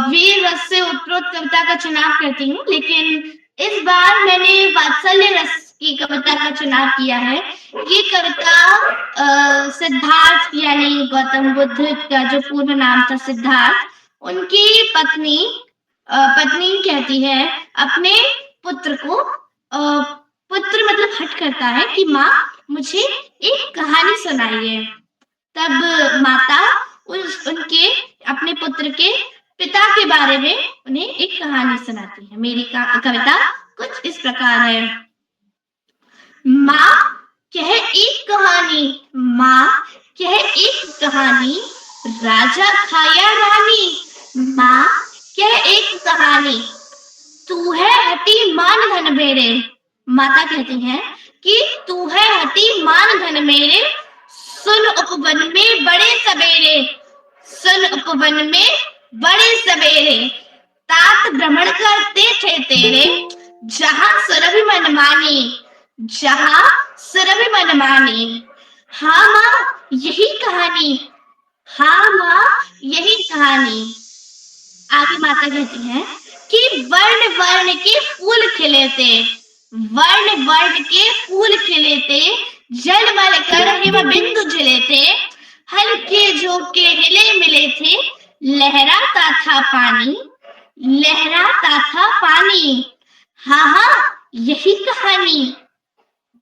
वीर रस से उत्प्रोत कविता का चुनाव करती हूँ, लेकिन इस बार मैंने वात्सल्य रस की कविता का चुनाव किया है। ये कविता सिद्धार्थ यानी गौतम बुद्ध का जो पूर्ण नाम था सिद्धार्थ, उनकी पत्नी कहती है अपने पुत्र को, पुत्र मतलब हट करता है कि माँ मुझे एक कहानी सुनाइए। तब माता उनके अपने पुत्र के पिता के बारे में उन्हें एक कहानी सुनाती है। मेरी कविता कुछ इस प्रकार है। माँ कह एक कहानी, माँ कह एक कहानी, राजा खाया रानी। माँ कह एक कहानी, तू है हटी मान धन मेरे। माता कहती हैं कि तू है हटी मान धन मेरे, सुन उपवन में बड़े सवेरे, सुन उपवन में बड़े सवेरे, तात भ्रमण करते थे तेरे, जहां सुरभि मन मानी, जहां सुरभि मन मानी। हाँ माँ यही कहानी, हाँ माँ यही कहानी। आगे माता कहती हैं कि वर्ण वर्ण के फूल खिले थे, वर्ण वर्ण के फूल खिले थे, जलमल कर हिम बिंदु झिले थे, हल्के झोंके हिले मिले थे, लहराता था पानी, लहराता था पानी। हाँ हाँ यही कहानी।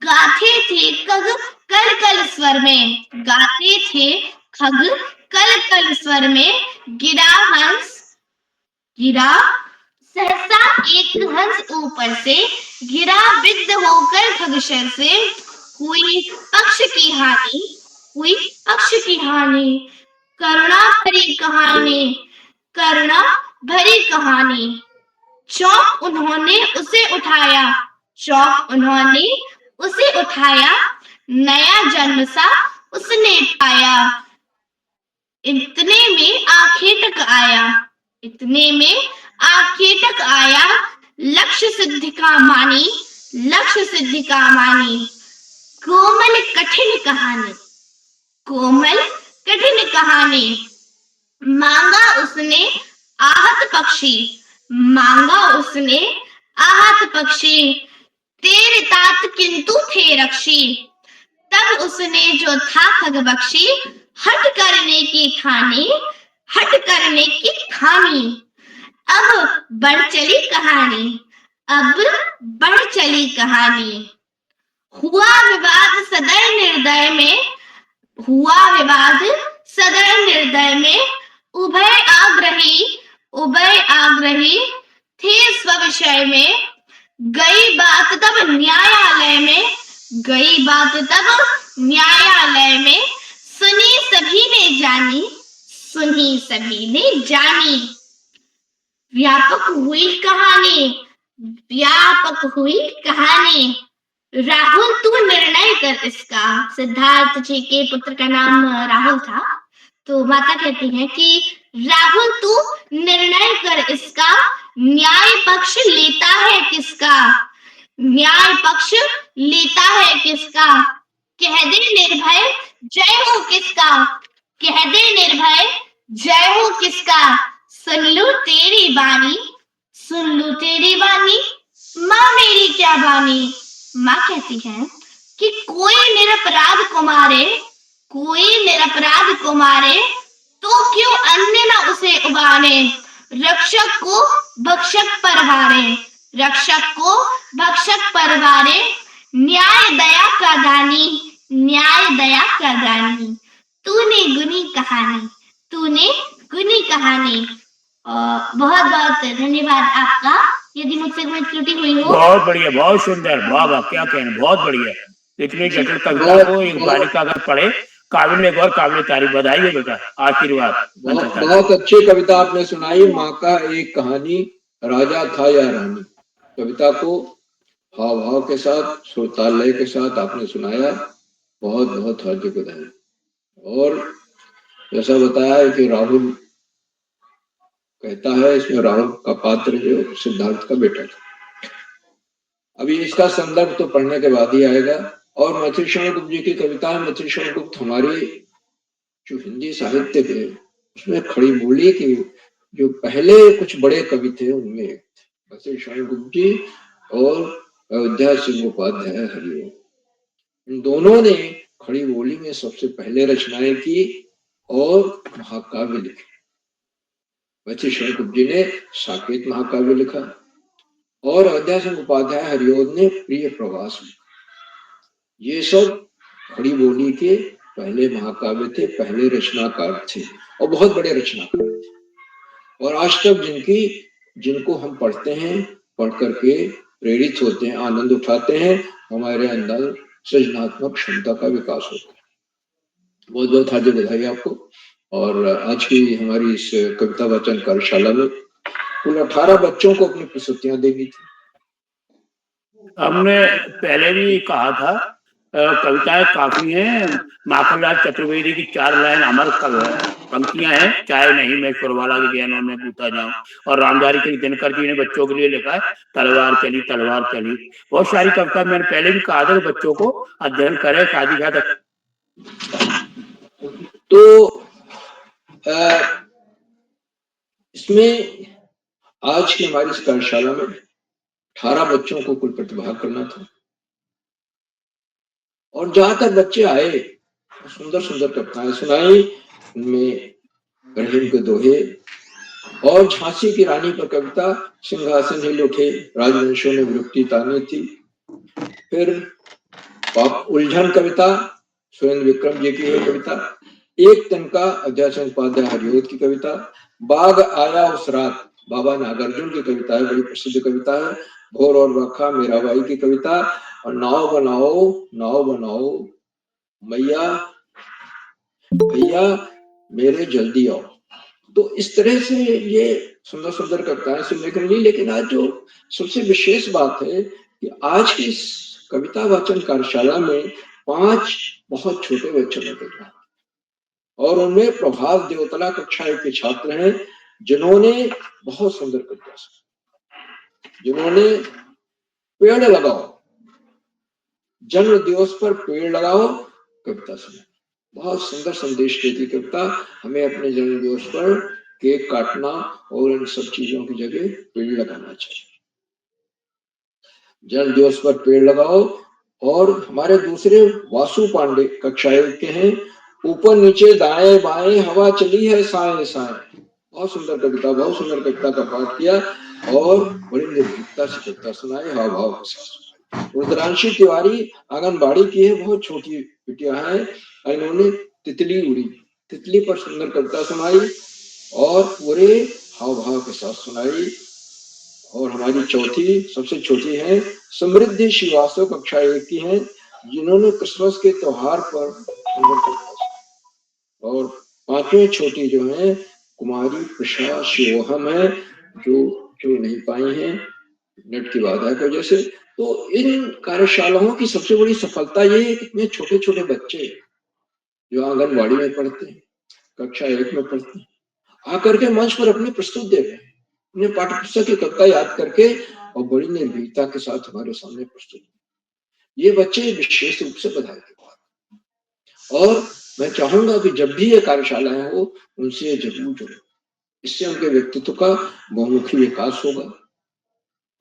गाते थे खग कल कल स्वर में, गाते थे खग कल कल स्वर में, गिरा हंस, गिरा सहसा एक हंस ऊपर से, गिरा विद्ध होकर खगशर से, हुई पक्ष की हानि, हुई पक्ष की हानि, करुणा भरी कहानी, करुणा भरी कहानी। चौक उन्होंने उसे उठाया, चौक उन्होंने उसे उठाया, नया जन्म सा उसने पाया, इतने में आंखें तक आया, इतने में आंखें तक आया, लक्ष्य सिद्धि का मानी, लक्ष्य सिद्धि का मानी। कोमल कठिन कहानी, कोमल कठिन कहानी, मांगा उसने आहत पक्षी, मांगा उसने आहत पक्षी, तेरे तात किंतु थे रक्षी, तब उसने जो था खग बख्शी, हट करने की ठानी, हट करने की ठानी। अब बढ़ चली कहानी, अब बढ़ चली कहानी। हुआ विवाद सदर निर्दय में, हुआ विवाद सदर निर्दय में, उभय आग्रही थे स्वविषय में, गई बात तब न्यायालय में, गई बात तब न्यायालय में, सुनी सभी ने जानी, सुनी सभी ने जानी। व्यापक हुई कहानी, व्यापक हुई कहानी। राहुल तू निर्णय कर इसका। सिद्धार्थ जी के पुत्र का नाम राहुल था। तो माता कहती है कि राहुल तू निर्णय कर इसका, न्याय पक्ष लेता है किसका, न्याय पक्ष लेता है किसका, कह दे निर्भय जय हो किसका, कह दे निर्भय जय हो किसका। सुन लू तेरी बानी, सुन लू तेरी बानी, माँ मेरी क्या बानी। माँ कहती है कि कोई निरपराध को मारे, कोई निरपराध को मारे, तो क्यों अन्य न उसे उबारे, रक्षक को भक्षक परवारे, रक्षक को भक्षक परवारे, न्याय दया का दानी, न्याय दया का दानी। तूने गुनी कहानी, तूने गुनी कहानी। बहुत बहुत धन्यवाद आपका। यदि मुझसे कोई त्रुटि हुई हो। बहुत बढ़िया, बहुत सुंदर, वाह वाह, क्या कहना, बहुत बढ़िया। इतनी जटिल कविता को एक बालिका अगर पढ़े काबिल गौर काबिल तारीफ। बधाई हो बेटा, आशीर्वाद। बहुत अच्छी कविता आपने सुनाई। माँ का एक कहानी, राजा था या रानी। कविता को हाव भाव के साथ, सुर ताल लय के साथ आपने सुनाया। बहुत बहुत हार्दिक बधाई। और जैसा बताया है कि राहुल कहता है, इसमें राहुल का पात्र जो सिद्धार्थ का बेटा था। अभी इसका संदर्भ तो पढ़ने के बाद ही आएगा। और मथुरेश्वर गुप्त जी की कविता है। मथुरेश्वर गुप्त हमारी जो हिंदी साहित्य के उसमें खड़ी बोली की जो पहले कुछ बड़े कवि थे उनमें एक थे मथुरेश्वर गुप्त जी और अयोध्या सिंह उपाध्याय हरिओम। इन दोनों ने खड़ी बोली में सबसे पहले रचनाएं की और महाकाव्य लिखे। मथुरेश्वर गुप्त जी ने साकेत महाकाव्य लिखा और अयोध्या सिंह उपाध्याय हरिओम ने प्रिय प्रवास लिखा। ये सब खड़ी बोली के पहले महाकाव्य थे, पहले रचनाकार थे और बहुत बड़े रचनाकार थे। और आज तक जिनको हम पढ़ते हैं, पढ़ करके प्रेरित होते हैं, आनंद उठाते हैं, हमारे अंदर सृजनात्मक क्षमता का विकास होता है। बहुत बहुत हार्दिक बधाई आपको। और आज की हमारी इस कविता वाचन कार्यशाला में कुल 18 बच्चों को अपनी प्रस्तुतियां देनी थी। हमने पहले भी कहा था कविताएं काफी हैं। माखनलाल चतुर्वेदी की 4 लाइन अमर पंक्तियां हैं, चाहे नहीं मैं सुरवाला के ज्ञानों में कूदा जाऊं। और रामधारी सिंह दिनकर जी ने बच्चों के लिए लिखा है, तलवार चली तलवार चली। बहुत सारी कविता मैंने पहले भी कहा था बच्चों को अध्ययन करें, साथ ही साथ। तो इसमें आज की हमारी इस कार्यशाला में 18 बच्चों को कुल प्रतिभाग करना था। और जहां तक बच्चे आए सुंदर सुंदर कविताएं सुनाई। उनमें रहीम के दोहे और झांसी की रानी पर कविता, सिंहासन हिल उठे राजवंशों ने विरक्ति तानी थी। फिर उलझन कविता सुरेंद्र विक्रम जी की है कविता। एक तिनका अयोध्या सिंह उपाध्याय हरिओम की कविता। बाघ आया उस रात बाबा नागार्जुन की कविता है, बड़ी प्रसिद्ध कविता है। भोर और बरखा मीराबाई की कविता। और नाव बनाओ मैया भैया मेरे जल्दी आओ। तो इस तरह से ये सुंदर सुंदर कविताएं सुनने को मिली। लेकिन आज जो सबसे विशेष बात है कि आज की इस कविता वाचन कार्यशाला में 5 बहुत छोटे बच्चों ने कविता और उनमें प्रभात देवतला कक्षा 1 के छात्र हैं जिन्होंने बहुत सुंदर कविता सुनी, जिन्होंने पेड़ लगाओ, जन्म दिवस पर पेड़ लगाओ कविता सुनी। बहुत सुंदर संदेश देती कविता। हमें अपने जन्म दिवस पर केक काटना और इन सब चीजों की जगह पेड़ लगाना चाहिए। जन्म दिवस पर पेड़ लगाओ। और हमारे दूसरे वासु पांडे कक्षा 1 के हैं। ऊपर नीचे दाएं बाएं हवा चली है साए साए। बहुत सुंदर कविता, बहुत सुंदर कविता का पाठ किया और बड़ी निर्भीकता से कविता सुनाई, हाव भाव के साथ। रुद्रांशी तिवारी आंगनबाड़ी की है, बहुत छोटी बिटिया है। इन्होंने तितली उड़ी, तितली पर सुंदर कविता सुनाई और पूरे हाव भाव के साथ सुनाई। और हमारी चौथी सबसे छोटी है समृद्धि श्रीवास्तव कक्षा 1 की है, जिन्होंने क्रिसमस के त्योहार पर सुंदर कविता सुनाई। और 5वीं छोटी जो है कुमारी प्रसाद शिवोहम है, जो नहीं पाई हैं नेट की बाधा की वजह से। तो इन कार्यशालाओं की सबसे बड़ी सफलता ये है कि इतने छोटे छोटे बच्चे जो आंगनबाड़ी में पढ़ते हैं, कक्षा 1 में पढ़ते हैं, आकर के मंच पर अपनी प्रस्तुत दे रहे हैं, अपने पाठ्य पुस्तक की कविता याद करके और बड़ी निर्भीकता के साथ हमारे सामने प्रस्तुत। ये बच्चे विशेष रूप से बधाई के पात्र। और मैं चाहूंगा कि जब भी ये कार्यशालाएं हो उनसे जरूर जुड़े। इससे उनके व्यक्तित्व का बहुमुखी विकास होगा,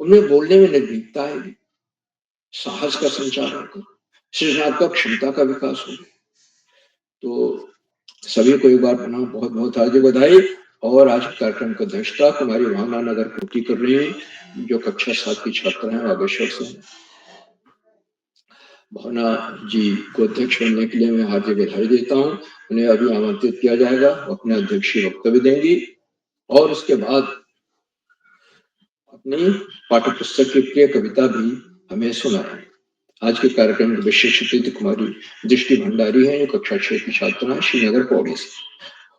उन्हें बोलने में निर्भीकता आएगी, साहस का संचार होगा, सृजनात्मक क्षमता का विकास होगा। तो सभी को एक बार पुनः बहुत बहुत हार्दिक बधाई। और आज कार्यक्रम की अध्यक्षता कुमारी भावना नगर पूर्ति कर रही है, जो कक्षा 7 की छात्र हैं बागेश्वर से। भावना जी को अध्यक्ष बनने के लिए मैं हार्दिक बधाई देता हूँ। उन्हें अभी आमंत्रित किया जाएगा, वो अपने अध्यक्षीय वक्तव्य देंगी और उसके बाद अपनी पाठ्य पुस्तक की प्रिय कविता भी हमें सुनाएंगे। आज के कार्यक्रम के विशेष अतिथि कुमारी दृष्टि भंडारी है, जो कक्षा 6 की छात्रा है, श्रीनगर पौड़ी से।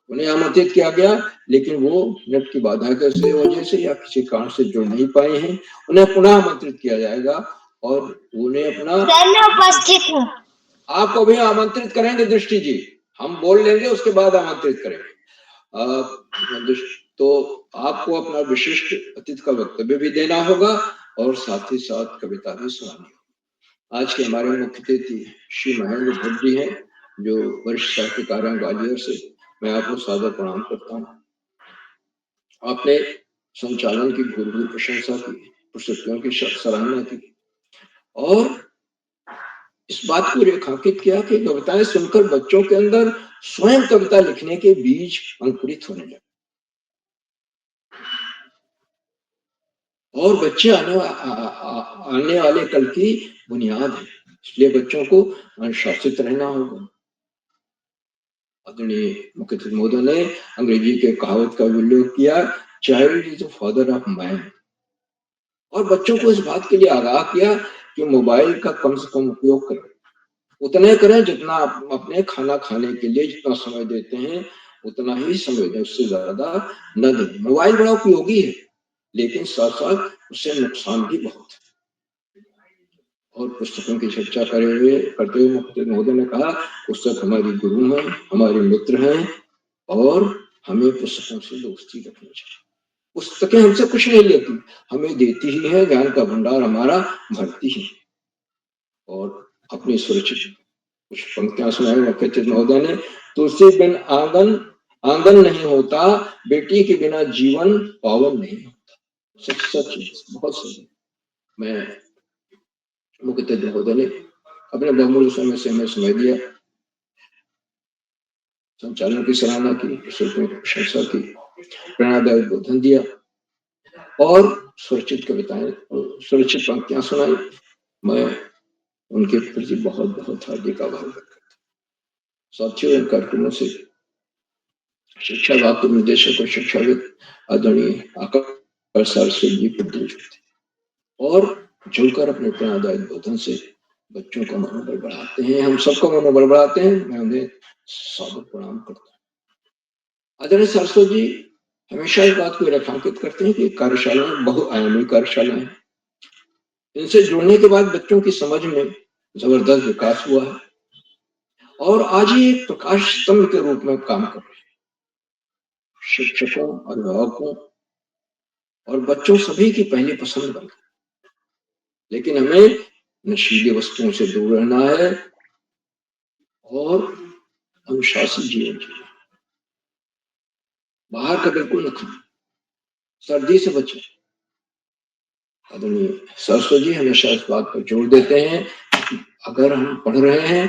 उन्हें आमंत्रित किया गया, लेकिन वो नेट की बाधा की वजह से या किसी कारण से जुड़ नहीं पाए हैं। उन्हें पुनः आमंत्रित किया जाएगा और उन्हें अपना उपस्थित हूँ। आपको भी आमंत्रित करेंगे दृष्टि जी, हम बोल लेंगे उसके बाद आमंत्रित करेंगे। तो आपको अपना विशिष्ट अतिथि का वक्तव्य भी देना होगा और साथ ही साथ कविता भी सुनानी होगी। आज के हमारे मुख्य अतिथि श्री महेंद्र भट्ट जी हैं, जो वरिष्ठ साहित्यकार हैं ग्वालियर से। मैं आपको सादर प्रणाम करता हूँ। आपने संचालन की भूरी प्रशंसा की, पुस्तकों की सराहना की और इस बात को रेखांकित किया कि कविताएं सुनकर बच्चों के अंदर स्वयं कविता लिखने के बीज अंकुरित होने लगे और बच्चे आने वाले कल की बुनियाद है। इसलिए बच्चों को अनुशासित रहना होगा। आदरणीय मुख्य अतिथि महोदय ने अंग्रेजी के कहावत का उल्लेख किया, child is the father of man, और बच्चों को इस बात के लिए आगाह किया कि मोबाइल का कम से कम उपयोग करें, उतने करें जितना अपने खाना खाने के लिए जितना समय देते हैं उतना ही समय दें, उससे ज्यादा न दें। मोबाइल बड़ा उपयोगी है, लेकिन साथ साथ उससे नुकसान भी बहुत है। और पुस्तकों की चर्चा करते हुए मुख्य महोदय ने कहा, पुस्तक हमारी गुरु हैं, हमारे मित्र हैं और हमें पुस्तकों से दोस्ती रखनी चाहिए। पुस्तकें हमसे कुछ नहीं लेती, हमें देती ही है, ज्ञान का भंडार हमारा भरती है। और अपनी सुरक्षित कुछ पंक्तियां सुनाई मुख्य अतिथि महोदय ने, तुलसी बिन आंगन नहीं होता, बेटी के बिना जीवन पावन नहीं होता। सच बहुत सही। मैं मुख्य अतिथि महोदय ने अपने बहुमूल्य समय से हमें समय दिया, संचालन की सराहना की, पुस्तकों की प्रशंसा की, प्रेरणादायक बोधन दिया और सुरक्षित कविताएं, सुरक्षित पंक्तियां सुनाई। मैं उनके प्रति बहुत बहुत हार्दिक आभार व्यक्त करता हूँ। साथियों, इन कार्यक्रमों से शिक्षा विभाग के निदेशक और शिक्षाविद आदरणीय आकाश सरस्वती जी प्रद्योत होते और जुड़कर अपने प्रेरणादायक बोधन से बच्चों का मनोबल बढ़ाते हैं, हम सबका मनोबल बढ़ाते हैं। मैं उन्हें सादर प्रणाम करता हूँ। आदरणीय सरस्वती जी हमेशा इस बात को रेखांकित करते हैं कि कार्यशालाएं बहुआयामी कार्यशालाएं हैं। इनसे जुड़ने के बाद बच्चों की समझ में जबरदस्त विकास हुआ है और आज ही एक प्रकाश स्तंभ के रूप में काम कर रहे हैं। शिक्षकों, अभिभावकों और बच्चों सभी की पहली पसंद बन गई, लेकिन हमें नशीली वस्तुओं से दूर रहना है और अनुशासित जीवन जीना। बाहर का बिल्कुल न खाएं, सर्दी से बचें। आदरणीय सरस्वती जी हमेशा इस बात पर जोर देते हैं कि अगर हम पढ़ रहे हैं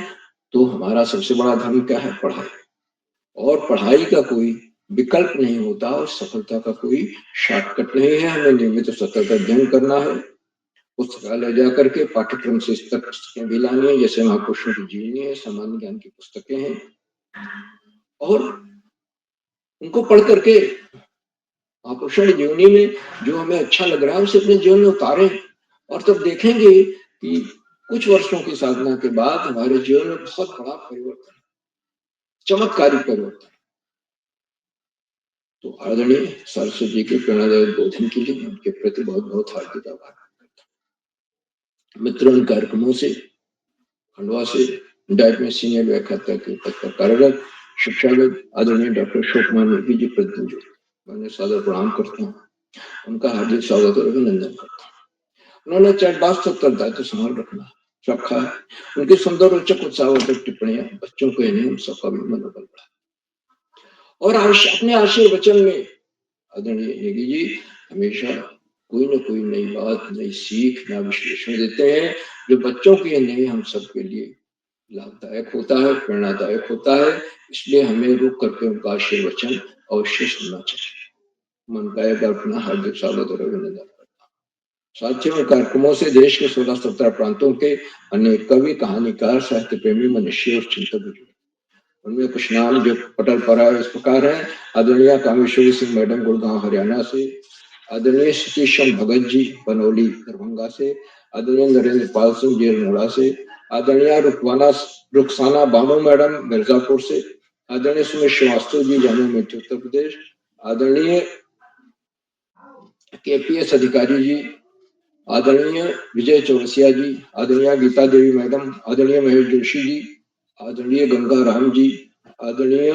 तो हमारा सबसे बड़ा धर्म क्या है? पढ़ाई। और पढ़ाई का कोई विकल्प नहीं होता और सफलता का कोई शॉर्टकट नहीं है। हमें नियमित सतत अध्ययन करना है, पुस्तकालय जाकर के पाठ्यक्रम से स्तर पुस्तकें भी लानी है, जैसे महापुरुषों की जीवनी है, सामान्य ज्ञान की पुस्तकें हैं, और उनको पढ़ करके महापुरुषों की जीवनी में जो हमें अच्छा लग रहा है उसे अपने जीवन में उतारें और तब देखेंगे कि कुछ वर्षों की साधना के बाद हमारे जीवन में बहुत बड़ा परिवर्तन, चमत्कारी परिवर्तन। तो आदरणीय सरस्वती जी के प्रेरणादायक बोधन के लिए उनके प्रति बहुत बहुत हार्दिक आभार करता हूँ। मित्रों, इन कार्यक्रमों से खंडवा से डाइट में सीनियर व्याख्याता के पद पर कार्यरत शिक्षाविद आदरणीय डॉक्टर अशोक मानवी जी प्रति मैं सादर प्रणाम करता हूँ, उनका हार्दिक स्वागत और अभिनंदन करता हूँ। उन्होंने चैटबॉक्स उत्तरदायित्व संभाल रखा है। उनकी सुंदर रोचक उत्साहवर्धक टिप्पणियां बच्चों को इन्हें हम सबका भी मनोबल बढ़ा और अपने आशीर्वाद वचन में आदरणीय नेगी जी हमेशा कोई न कोई नई बात, नई सीख, नया विश्लेषण देते हैं जो बच्चों के लिए हम सबके लिए लाभदायक होता है, प्रेरणादायक होता है। इसलिए हमें रुक करके उनका आशीर्वाद वचन अवश्य सुनना चाहिए। मन का एक अपना हार्दिक स्वागत और अभिनंदन करता हूँ। साथियों, कार्यक्रमों से देश के 16-17 प्रांतों के अनेक कवि, कहानीकार, साहित्य प्रेमी, मनुष्य और चिंतक जुड़े। उनमें कुछ नाम जो पटल पर है इस प्रकार है। आदरणीय कामेश्वरी सिंह मैडम गुड़गांव हरियाणा से, आदरणीय सतीश भगत जी बनोली दरभंगा से, आदरणीय नरेंद्र पाल सिंह जी अल्मोड़ा से, आदरणीय रुखसाना बानो मैडम मिर्जापुर से, आदरणीय सुमित श्रीवास्तव जी जामुई मिर्च उत्तर प्रदेश, आदरणीय केपीएस अधिकारी जी, आदरणीय विजय चौरसिया जी, आदरणीय गीता देवी मैडम, आदरणीय महेश जोशी जी, आदरणीय गंगा राम जी, आदरणीय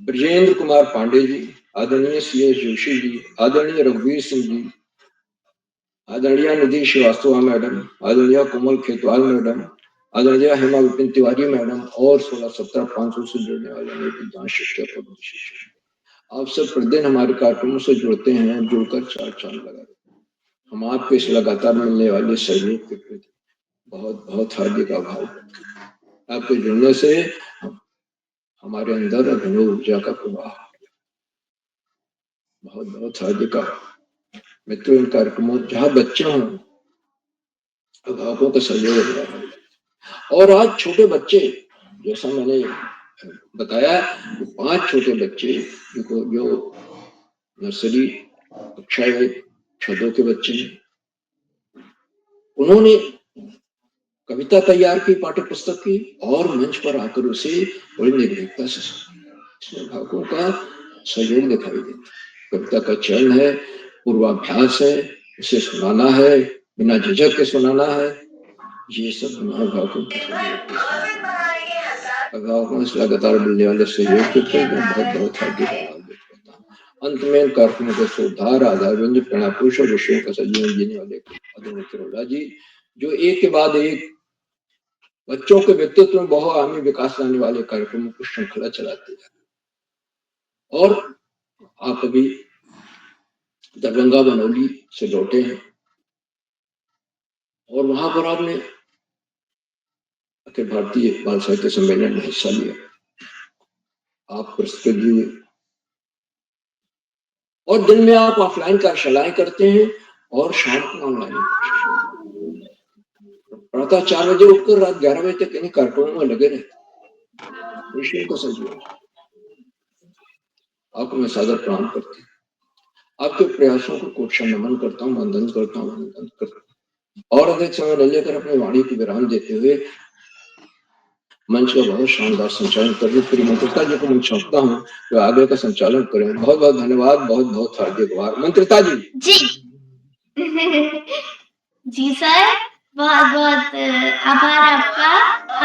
ब्रजेंद्र कुमार पांडे जी, आदरणीय सीएस जोशी जी, आदरणीय रघुवीर सिंह जी, आदरणीय निधि श्रीवास्तव मैडम, आदरणीय कोमल खेतवाल मैडम, आदरणीय हेमा विपिन तिवारी मैडम और 16-17-500 से जुड़ने वाले मेरी जांच शिक्षक और विशेषज्ञ, आप सब प्रतिदिन हमारे कार्यक्रमों से जुड़ते हैं, जुड़कर 4 चांद लगा रहे हैं। हम आपके इस लगातार मिलने वाले सहयोग के प्रति बहुत बहुत हार्दिक आभार। आपके जुड़ने से हमारे अंदर अभिनव ऊर्जा का प्रवाह, बहुत बहुत हार्दिक आभार। मित्रों, इन कार्यक्रमों जहाँ बच्चे हों, अभिभावकों का सहयोग हो रहा है। और आज छोटे बच्चे, जैसा मैंने बताया, 5 छोटे बच्चे जो नर्सरी कक्षा 1-2 के बच्चे हैं, उन्होंने कविता तैयार की पाठ्य पुस्तक की और मंच पर आकर उसे बड़ी निर्भीकता से सुना। इसमें अभिभावकों का सहयोग दिखाई देता। कविता का चयन है, पूर्वाभ्यास है, उसे सुनाना है, बिना झिझक के सुनाना है। ये सब अभिभावकों से लगातार मिलने वाले सहयोग के लिए बहुत बहुत हार्दिक आभार व्यक्त करता हूँ। अंत में कार्यक्रमों के सुधार आधारबिंदु प्रेरणा पुरुष और विषयों का सजीवन जीने वाले आदरणीय करोला जी, जो एक के बाद एक बच्चों के व्यक्तित्व में बहुआयामी विकास लाने वाले कार्यक्रमों को श्रृंखला चलाते हैं। और आप अभी दरभंगा बनौली से लौटे हैं और वहां पर आपने अखिल भारतीय बाल साहित्य सम्मेलन में हिस्सा लिया। आप पुरस्कृत हुए और दिन में आप ऑफलाइन कार्यशालाएं करते हैं और शाम को ऑनलाइन। प्रातः 4 बजे उठकर रात 11 बजे तक इन कार्यक्रमों में लगे रहते। विषय को सहयोग आपको मैं सादर प्रणाम करती हूँ। आपके प्रयासों को कोटि नमन करता हूँ, वंदन करता हूँ और अधिक समय न लेकर अपनी वाणी को विराम देते हुए मंच का बहुत शानदार संचालन कर रही प्रिय मंत्रिता जी को मैं चाहता हूँ जो आगे का संचालन करें। बहुत बहुत धन्यवाद, बहुत बहुत हार्दिक आभार। मंत्रिता जी। जी जी सर, बहुत बहुत आभार आपका।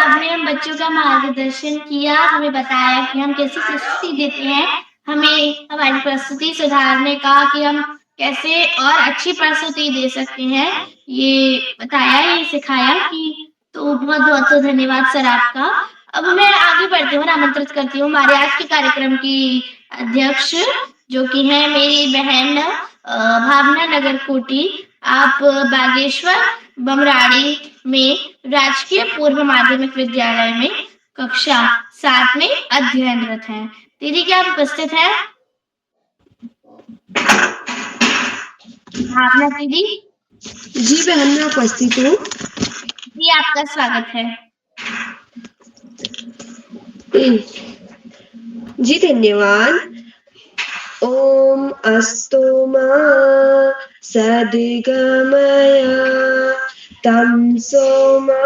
आपने हम बच्चों का मार्गदर्शन किया, हमें बताया कि हम कैसी प्रस्तुति देते हैं, हमें हमारी प्रस्तुति सुधारने का कि हम कैसे और अच्छी प्रस्तुति दे सकते हैं, ये बताया, ये सिखाया कि तो बहुत बहुत धन्यवाद सर आपका। अब मैं आगे बढ़ती हूँ, आमंत्रित करती हूँ हमारे आज के कार्यक्रम की अध्यक्ष जो कि है मेरी बहन भावना नगर कोटी। आप बागेश्वर बमराड़ी में राजकीय पूर्व माध्यमिक विद्यालय में कक्षा 7 में अध्ययनरत हैं। दीदी क्या आप उपस्थित हैं? भावना दीदी? जी बहन, मैं उपस्थित हूँ। जी आपका स्वागत है। जी धन्यवाद। ओम अस्तु मा सद्गमय तमसो मा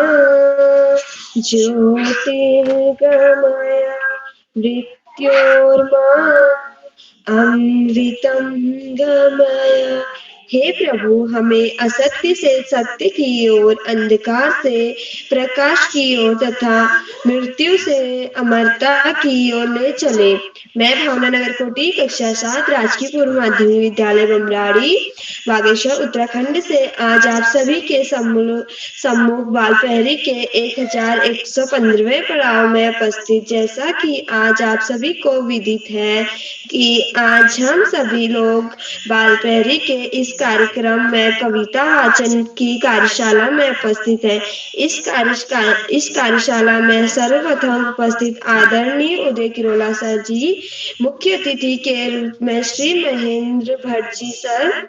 ज्योतिर्गमय मृत्योर्मा अमृतं गमय। हे प्रभु, हमें असत्य से सत्य की ओर, अंधकार से प्रकाश की ओर तथा मृत्यु से अमरता की ओर ले चले। मैं भावना नगर कोटी कक्षा 7 राजकीय पूर्व माध्यमिक विद्यालय बमराड़ी बागेश्वर उत्तराखंड से आज आप सभी के सम्मुख बाल प्रहरी के 1115वें पड़ाव में उपस्थित। जैसा कि आज आप सभी को विदित है कि आज हम सभी लोग बाल प्रहरी के इस कार्यक्रम में कविता वाचन की कार्यशाला में उपस्थित है। इस कार्यशाला में सर्वप्रथम उपस्थित आदरणीय उदय किरोला सर जी, मुख्य अतिथि के रूप में श्री महेंद्र भट्ट जी सर,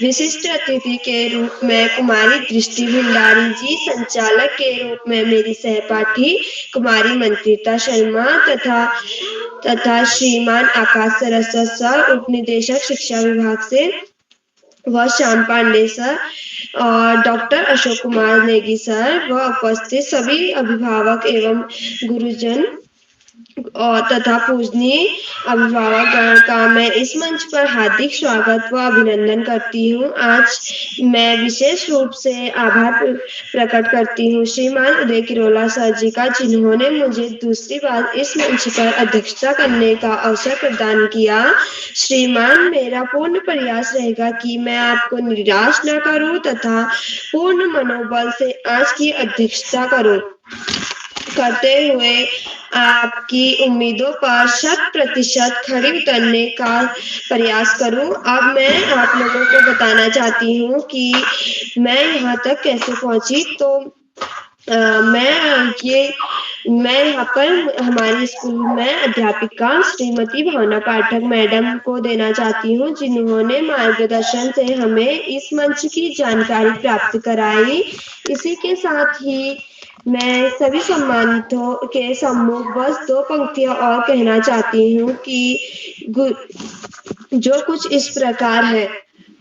विशिष्ट अतिथि के रूप में कुमारी दृष्टि भंडारी जी, संचालक के रूप में मेरी सहपाठी कुमारी मंत्रिता शर्मा तथा श्रीमान आकाश सरस्वत सर, उप निदेशक शिक्षा विभाग से व श्याम पांडे सर और डॉक्टर अशोक कुमार नेगी सर व उपस्थित सभी अभिभावक एवं गुरुजन और तथा पूजनीय अभिभावक गण का मैं इस मंच पर हार्दिक स्वागत व अभिनंदन करती हूँ। आज मैं विशेष रूप से आभार प्रकट करती हूँ श्रीमान उदय किरोला सर जी का, जिन्होंने मुझे दूसरी बार इस मंच पर अध्यक्षता करने का अवसर प्रदान किया। श्रीमान, मेरा पूर्ण प्रयास रहेगा कि मैं आपको निराश न करूं तथा पूर्ण मनोबल से आज की अध्यक्षता करते हुए आपकी उम्मीदों पर 100% खरी उतरने का प्रयास करूं। अब मैं आप लोगों को बताना चाहती हूं कि मैं यहाँ तक कैसे पहुंची। तो मैं यहाँ पर हमारे स्कूल में अध्यापिका श्रीमती भावना पाठक मैडम को देना चाहती हूँ, जिन्होंने मार्गदर्शन से हमें इस मंच की जानकारी प्राप्त कराई। इसी के साथ ही मैं सभी सम्मानितों के सम्मुख बस 2 पंक्तियां और कहना चाहती हूँ कि जो कुछ इस प्रकार है।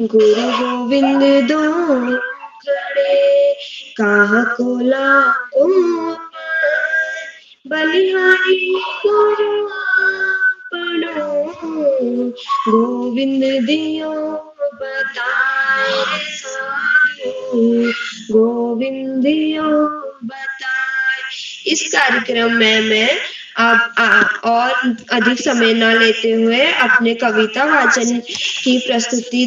गुरु गोविंद दो खड़े कहाँ को लाऊं बलिहारी गुरु आपनो गोविंद दियो बताए साधु गोविंद दियो बताए। इस कार्यक्रम में मैं और अधिक समय न लेते हुए अपने कविता वाचन की प्रस्तुति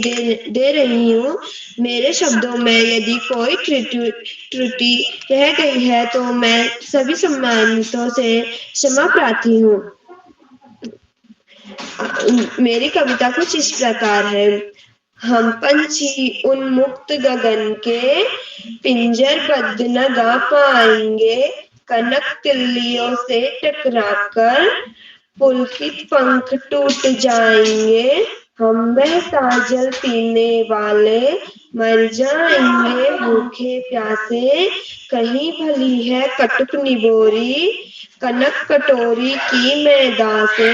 दे रही हूँ। मेरे शब्दों में यदि कोई त्रुटि रह गई है तो मैं सभी सम्मानितों से क्षमा प्रार्थी हूँ। मेरी कविता कुछ इस प्रकार है। हम पंछी उन्मुक्त गगन के पिंजर बद्ध न गा पाएंगे, कनक तिल्लियों से टकराकर पुलकित पंख टूट जाएंगे। हम बहता जल पीने वाले मर जाएंगे भूखे प्यासे, कहीं भली है कटुक निबोरी कनक कटोरी की मैदा से।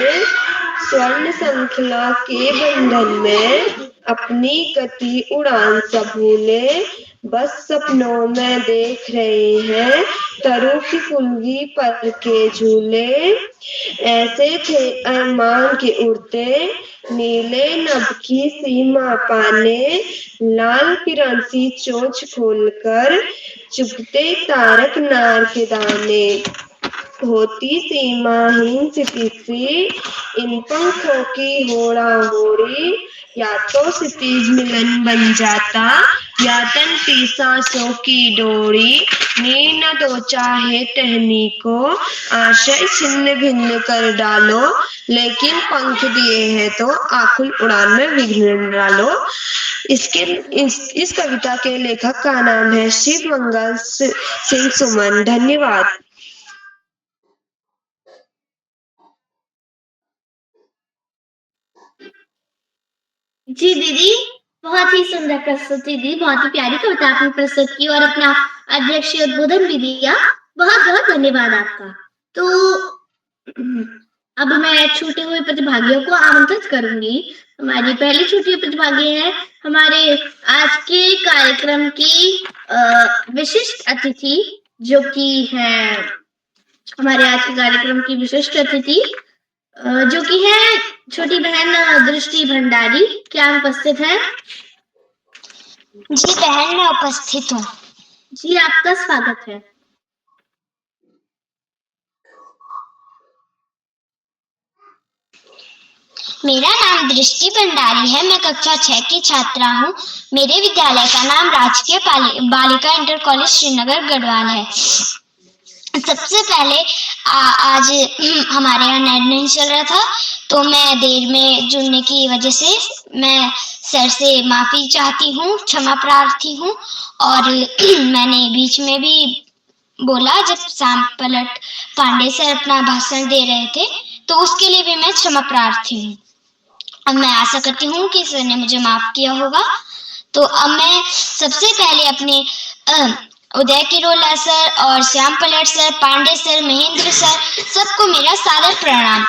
स्वर्ण श्रृंखला के बंधन में अपनी गति उड़ान सब भूले, बस सपनों में देख रहे हैं तरु की फुलगी पर के झूले। ऐसे थे अरमान के उड़ते नीले नभ की सीमा पाने, लाल किरण सी चोंच खोलकर चुभते तारक नार के दाने। होती सीमाहीन स्थिति इन पंखों की होड़ा होड़ी, या तो क्षितिज मिलन बन जाता या तन सांसों की डोरी। नीर न दो चाहे टहनी को आशय छिन्न भिन्न कर डालो, लेकिन पंख दिए हैं तो आकुल उड़ान में विघ्न डालो। इस कविता के लेखक का नाम है शिव मंगल सिंह सुमन। धन्यवाद। जी दीदी, बहुत ही सुंदर प्रस्तुति दी, बहुत ही प्यारी कविता आपने प्रस्तुत की और अपना अध्यक्षीय उद्बोधन भी दिया। बहुत बहुत धन्यवाद आपका। तो अब मैं छूटे हुए प्रतिभागियों को आमंत्रित करूंगी। हमारी पहली छूटी हुई प्रतिभागी है हमारे आज के कार्यक्रम की विशिष्ट अतिथि, जो कि है हमारे आज के कार्यक्रम की विशिष्ट अतिथि जो कि है छोटी बहन दृष्टि भंडारी। क्या उपस्थित है? जी बहन, मैं उपस्थित हूँ। जी, आपका स्वागत है। मेरा नाम दृष्टि भंडारी है। मैं कक्षा 6 की छात्रा हूँ। मेरे विद्यालय का नाम राजकीय बालिका इंटर कॉलेज श्रीनगर गढ़वाल है। सबसे पहले आज हमारे यहाँ नेट नहीं चल रहा था, तो मैं देर में जुड़ने की वजह से मैं सर से माफी चाहती हूँ, क्षमा प्रार्थी हूँ। और मैंने बीच में भी बोला जब श्याम पलट पांडे सर अपना भाषण दे रहे थे, तो उसके लिए भी मैं क्षमा प्रार्थी हूँ। अब मैं आशा करती हूँ कि सर ने मुझे माफ किया होगा। तो अब मैं सबसे पहले अपने उदय किरोला सर और Shyam Palat sir, Pande sir, Mahendra sir, सबको मेरा सादर प्रणाम।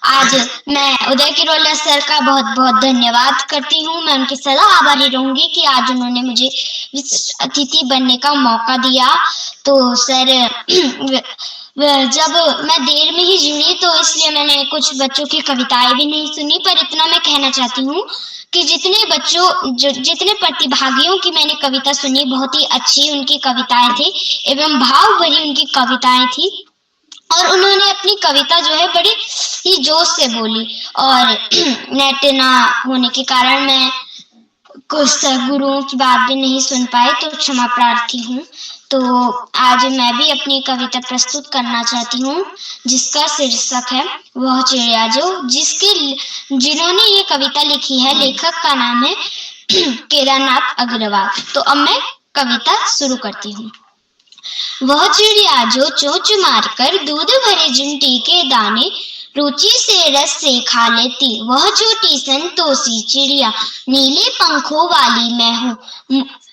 आज मैं उदय किरोलिया सर का बहुत बहुत धन्यवाद करती हूँ। मैं उनकी सदा आभारी रहूंगी कि आज उन्होंने मुझे विशिष्ट अतिथि बनने का मौका दिया। तो सर जब मैं देर में ही जुड़ी तो इसलिए मैंने कुछ बच्चों की कविताएं भी नहीं सुनी, पर इतना मैं कहना चाहती हूँ कि जितने प्रतिभागियों की मैंने कविता सुनी, बहुत ही अच्छी उनकी कविताएं थी एवं भाव भरी उनकी कविताएं थी। और उन्होंने अपनी कविता जो है बड़ी ही जोश से बोली। और नेट ना होने के कारण मैं कुछ गुरुओं की बात भी नहीं सुन पाई, तो क्षमा प्रार्थी हूँ। तो आज मैं भी अपनी कविता प्रस्तुत करना चाहती हूँ, जिसका शीर्षक है वह चिड़िया जो, जिन्होंने ये कविता लिखी है, लेखक का नाम है केदारनाथ अग्रवाल। तो अब मैं कविता शुरू करती हूँ। वह चिड़िया जो चोंच मारकर दूध भरे जुंटी के दाने रुचि से रस से खा लेती, वह छोटी संतोषी चिड़िया, नीले पंखों वाली मैं हूँ,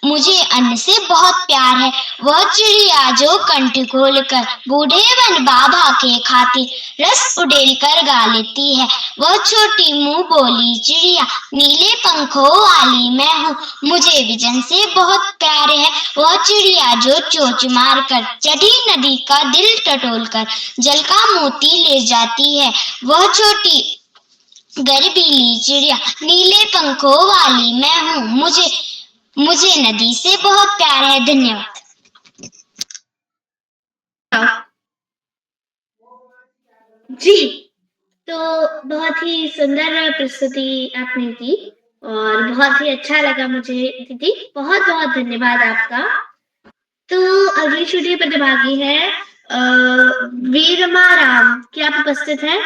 मुझे अन्न से बहुत प्यार है। वह चिड़िया जो कंठ खोलकर बूढ़े वन बाबा के खातिर रस उड़ेल कर गा लेती है, वह छोटी मुंह बोली चिड़िया, नीले पंखों वाली मैं हूँ, मुझे विजन से बहुत प्यार है। वह चिड़िया जो चोंच मारकर चढ़ी नदी का दिल टटोलकर जल का मोती ले जाती है, वह छोटी गर्वीली चिड़िया, नीले पंखों वाली मैं हूँ, मुझे नदी से बहुत प्यार है। धन्यवाद। जी, तो बहुत ही सुंदर प्रस्तुति आपने दी और बहुत ही अच्छा लगा मुझे दीदी, बहुत बहुत धन्यवाद आपका। तो अगली छोटी प्रतिभागी है वीरमा राम, क्या आप उपस्थित हैं?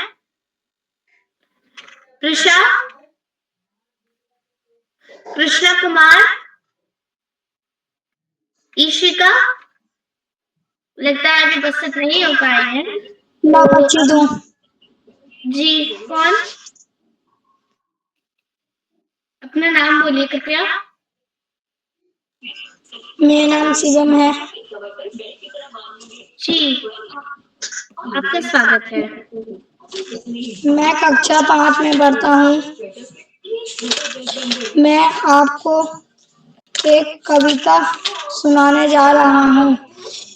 कृष्णा कुमार, ईशिका, लगता है अभी उपस्थित नहीं हो पाए हैं। जी, कौन? अपना नाम बोलिए कृपया। मेरा नाम शिवम है। जी, आपका स्वागत है। मैं कक्षा 5 में पढ़ता हूँ। मैं आपको एक कविता सुनाने जा रहा हूँ।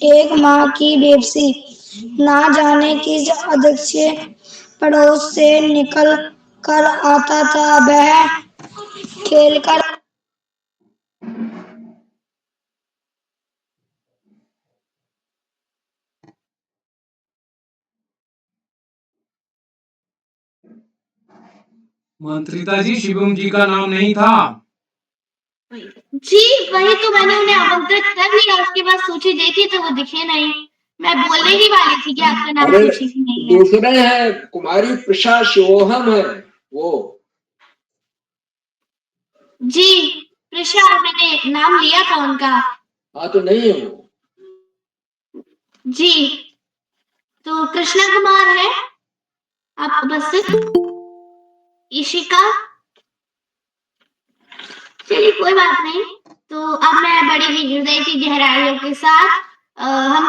एक माँ की बेबसी, ना जाने किस अदृश्य पड़ोस से निकल कर आता था वह खेलकर। मंत्रिता जी, शिवम जी का नाम नहीं था। जी, वही तो मैंने उन्हें आमंत्रित कर लिया, उसके बाद सूची देखी तो वो दिखे नहीं। मैं बोलने ही वाली थी कि आपका नाम सूची में नहीं है। दूसरे हैं कुमारी प्रशा शिवोहम है वो। जी, प्रशा, मैंने नाम लिया था उनका। हाँ, तो नहीं है वो। जी, तो कृष्णा कुमार है आप उपस्थित? ईशिका, चलिए कोई बात नहीं। तो अब मैं बड़ी ही हृदय की गहराइयों के साथ हम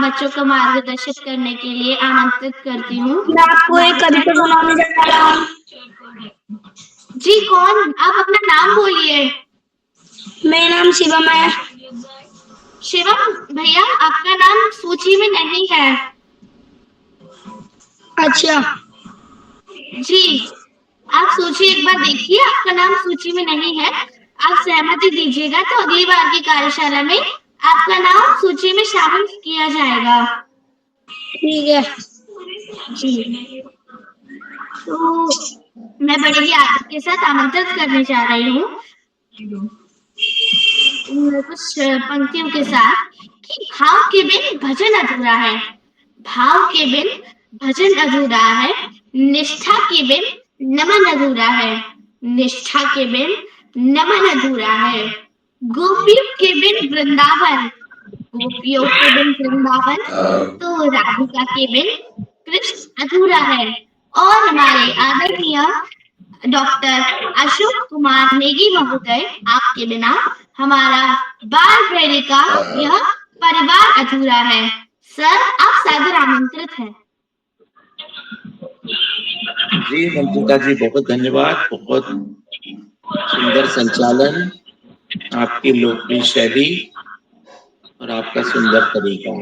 बच्चों को मार्गदर्शित करने के लिए आमंत्रित करती हूँ। मैं आपको एक कविता सुनाने जा रहा हूँ। जी, कौन? आप अपना नाम बोलिए। मेरा नाम शिवम है। शिवम भैया, आपका नाम सूची में नहीं है। अच्छा जी, आप सूची एक बार देखिए, आपका नाम सूची में नहीं है। आप सहमति दीजिएगा तो अगली बार की कार्यशाला में आपका नाम सूची में शामिल किया जाएगा। ठीक है जी, तो मैं बड़े ही आदर के साथ आमंत्रित करने जा रही हूँ कुछ पंक्तियों के साथ कि भाव के बिन भजन अधूरा है, भाव के बिन भजन अधूरा है, निष्ठा के बिन नमन अधूरा है, निष्ठा के बिन नमन अधूरा है। गोपियों के बिन वृंदावन, गोपियों के बिन वृंदावन, तो राधिका के बिन कृष्ण अधूरा है। और हमारे आदरणीय डॉक्टर अशोक कुमार नेगी महोदय, आपके बिना हमारा बाल प्रेरी का यह परिवार अधूरा है। सर, आप सादर आमंत्रित हैं। जी मंत्रिता जी, बहुत धन्यवाद। बहुत सुंदर संचालन, आपकी लोकप्रिय शैली और आपका सुंदर तरीका।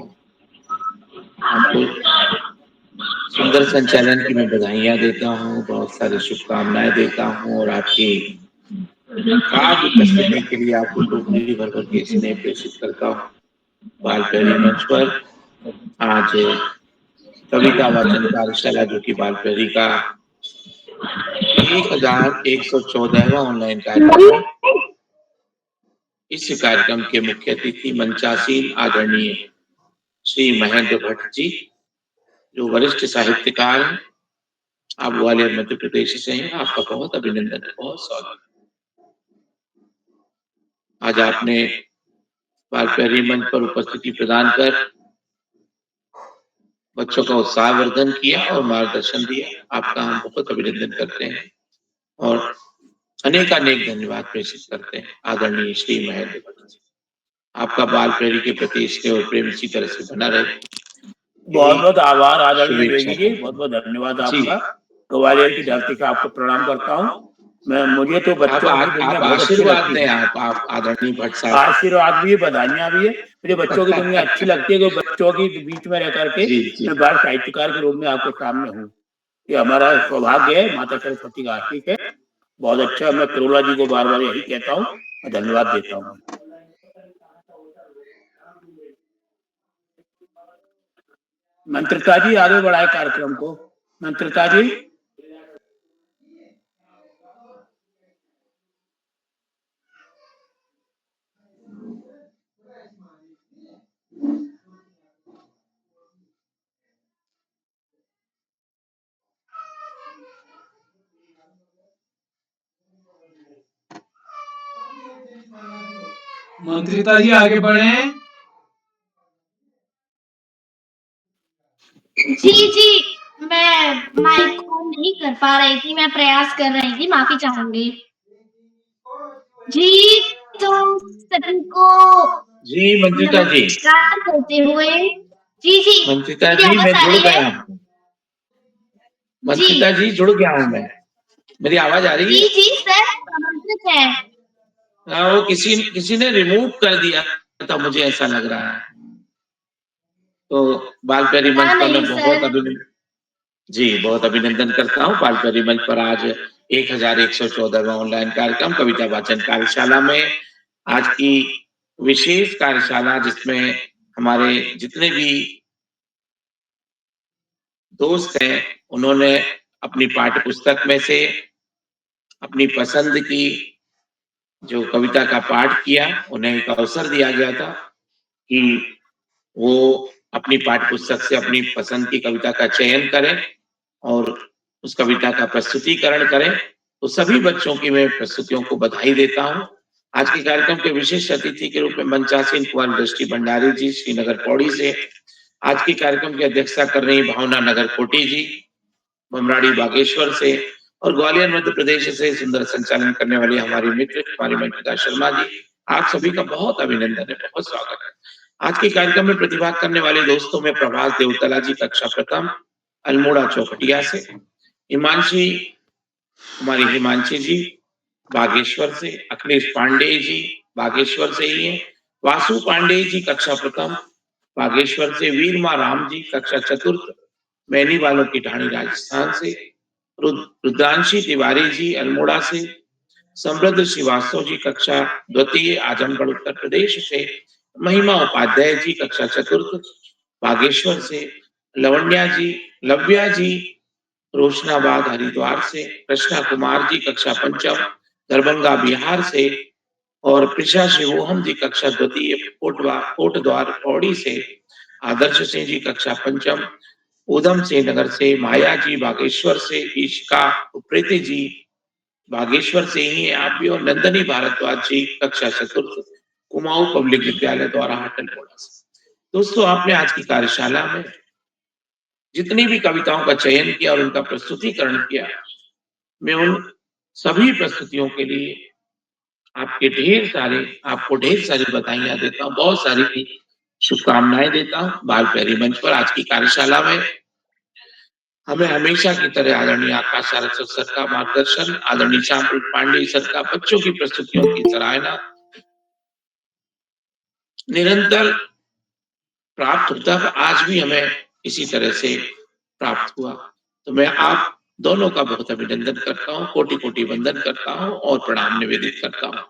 आपको सुंदर संचालन की मैं बधाइयाँ देता हूँ, बहुत सारी शुभकामनाएँ देता हूँ और आपकी काव्य प्रस्तुति के लिए आपको टोकरी भर-भर के स्नेह प्रेषित करता हूँ। बालप्रेरी मंच पर आज कविता वाचन कार्यशाला जो कि बालप्रेरी का 1114वां ऑनलाइन कार्यक्रम है। इस कार्यक्रम के मुख्य अतिथि मंचासीन आदरणीय श्री महेंद्र भट्ट जी, जो वरिष्ठ साहित्यकार हैं। आप ग्वालियर मध्य प्रदेश से हैं। आपका बहुत अभिनंदन, बहुत स्वागत। आज आपने बालप्रेरी मंच पर उपस्थिति प्रदान कर बच्चों का उत्साहवर्धन किया और मार्गदर्शन दिया। आपका हम बहुत अभिनंदन करते हैं और अनेकानेक धन्यवाद प्रेषित करते हैं आदरणीय श्री महेंद्र भट्ट जी। आपका बालप्रेरी के प्रति स्नेह और प्रेम इसी तरह से बना रहे। बहुत बहुत आभार आदरणीय शुभेच्छा बेगी जी, बहुत बहुत धन्यवाद जी। आपका। ग्वालियर की धरती का आपको प्रणाम करता हूँ। मुझे तो बच्चों की दुनिया बहुत अच्छी लगती है। आप आदरणीय भट्ट साहब। आशीर्वाद भी है, बधाइयाँ भी है। मुझे बच्चों की दुनिया अच्छी लगती है कि बच्चों के बीच में रह करके मैं बाल साहित्यकार के रूप में आपके सामने हूँ। ये हमारा सौभाग्य है, माता सरस्वती का आशीष है। बहुत अच्छा। मैं करोला जी को बार बार यही कहता हूँ, धन्यवाद देता हूँ। मंत्रिता जी आगे बढ़ाए कार्यक्रम को। मंत्रिता जी। मंत्रिता जी आगे बढ़े। जी मैं माइक ऑन नहीं कर पा रही थी, मैं प्रयास कर रही थी, माफी चाहूंगी। जी तो सभी को जी मंत्रिता जी। नमस्कार करते हुए जी मंत्रिता मेरी जी आवाज मैं आ जुड़ रही है? गया हूँ। मंत्रिता जी जुड़ गया हूँ मैं। मेरी आवाज आ रही है? जी सर आमंत्रित है। वो किसी ने रिमूव कर दिया था, मुझे ऐसा लग रहा है। तो बालप्रेरी मंच पर मैं बहुत अभिनंदन करता हूँ। बालप्रेरी मंच पर आज 1114वां ऑनलाइन कार्यक्रम कविता वाचन कार्यशाला में आज की विशेष कार्यशाला, जिसमें हमारे जितने भी दोस्त हैं उन्होंने अपनी पाठ्य पुस्तक में से अपनी पसंद की जो कविता का पाठ किया, उन्हें एक अवसर दिया गया था कि वो अपनी पाठ्य पुस्तक से अपनी पसंद की कविता का चयन करें और उस कविता का प्रस्तुतिकरण करें। तो सभी बच्चों की मैं प्रस्तुतियों को बधाई देता हूँ। आज के कार्यक्रम के विशेष अतिथि के रूप में मंचासीन कुमार दृष्टि भंडारी जी श्रीनगर पौड़ी से, आज के कार्यक्रम की अध्यक्षता कर रही भावना नगर कोटी जी बमराड़ी बागेश्वर से, और ग्वालियर मध्य प्रदेश से सुंदर संचालन करने वाली हमारी मित्र कुमारी मल्लिका शर्मा जी। आप सभी का बहुत अभिनंदन है, बहुत स्वागत है। आज के कार्यक्रम में प्रतिभाग करने वाले दोस्तों में प्रभास देवतला जी कक्षा प्रथम अल्मोड़ा चौखटिया से, कुमारी हिमांशी जी बागेश्वर से, अखिलेश पांडे जी बागेश्वर से ही है, वासु पांडे जी कक्षा प्रथम बागेश्वर से, वीरमा राम जी कक्षा चतुर्थ मैनी वालों की ढाणी राजस्थान से, रुद्रांशी तिवारी जी अल्मोड़ा से, समृद्ध श्रीवास्तव जी कक्षा द्वितीय आजमगढ़ उत्तर प्रदेश से, महिमा उपाध्याय जी कक्षा चतुर्थ बागेश्वर से, लव्या जी रोशनाबाद हरिद्वार से, कृष्णा कुमार जी कक्षा पंचम दरभंगा बिहार से, और प्रिशा शिवोहम जी कक्षा द्वितीय कोटद्वार पौड़ी से, आदर्श सिंह जी कक्षा पंचम उधम सिंह नगर से, माया जी बागेश्वर से, ईशिका उप्रेती जी बागेश्वर से ही है आप भी, और नंदनी भारद्वाज जी कक्षा चतुर्थ कुमाऊं पब्लिक विद्यालय द्वारा हटनपोड़ा से। दोस्तों, आपने आज की कार्यशाला में जितनी भी कविताओं का चयन किया और उनका प्रस्तुतिकरण किया, मैं उन सभी प्रस्तुतियों के लिए आपको ढेर सारी बधाइयां देता हूँ, बहुत सारी शुभकामनाएं देता हूँ। बालप्रेरी मंच पर आज की कार्यशाला में हमें हमेशा की तरह आदरणीय आकाश सारस्वत सर का मार्गदर्शन, आदरणीय श्यामल पांडे सर का बच्चों की प्रस्तुतियों की सराहना निरंतर प्राप्त होता है। आज भी हमें इसी तरह से प्राप्त हुआ। तो मैं आप दोनों का बहुत अभिनंदन करता हूँ, कोटि-कोटि वंदन करता हूँ और प्रणाम निवेदित करता हूँ।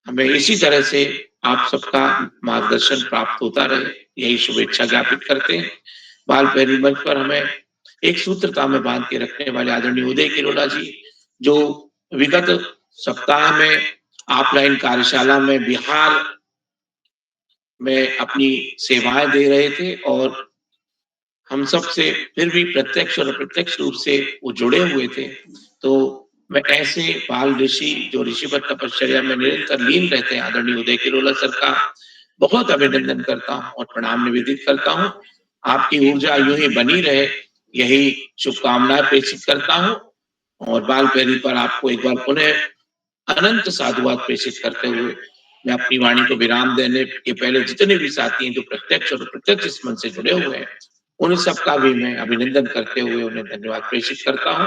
हमें इसी तरह से आप सबका मार्गदर्शन प्राप्त होता रहे, यही शुभेच्छा ज्ञापित करते हैं। बाल पहरी मंच पर हमें एक सूत्रता में बांध के रखने वाले आदरणीय उदय किरोला जी, जो विगत सप्ताह में ऑफलाइन कार्यशाला में बिहार में अपनी सेवाएं दे रहे थे और हम सब से फिर भी प्रत्यक्ष और अप्रत्यक्ष रूप से वो जुड़े हुए थे। तो मैं ऐसे बाल ऋषि जो ऋषिवत तपश्चर्या में निरंतर लीन रहते हैं आदरणीय उदय किरोला सर का बहुत अभिनंदन करता हूँ और प्रणाम निवेदित करता हूँ। आपकी ऊर्जा यूं ही बनी रहे, यही शुभकामनाएं प्रेषित करता हूँ और बाल पहरी पर आपको एक बार पुनः अनंत साधुवाद प्रेषित करते हुए मैं अपनी वाणी को विराम देने के पहले जितने भी साथी हैं जो प्रत्यक्ष और अप्रत्यक्ष इस मन से जुड़े हुए हैं, उन सबका भी मैं अभिनंदन करते हुए उन्हें धन्यवाद प्रेषित करता हूँ।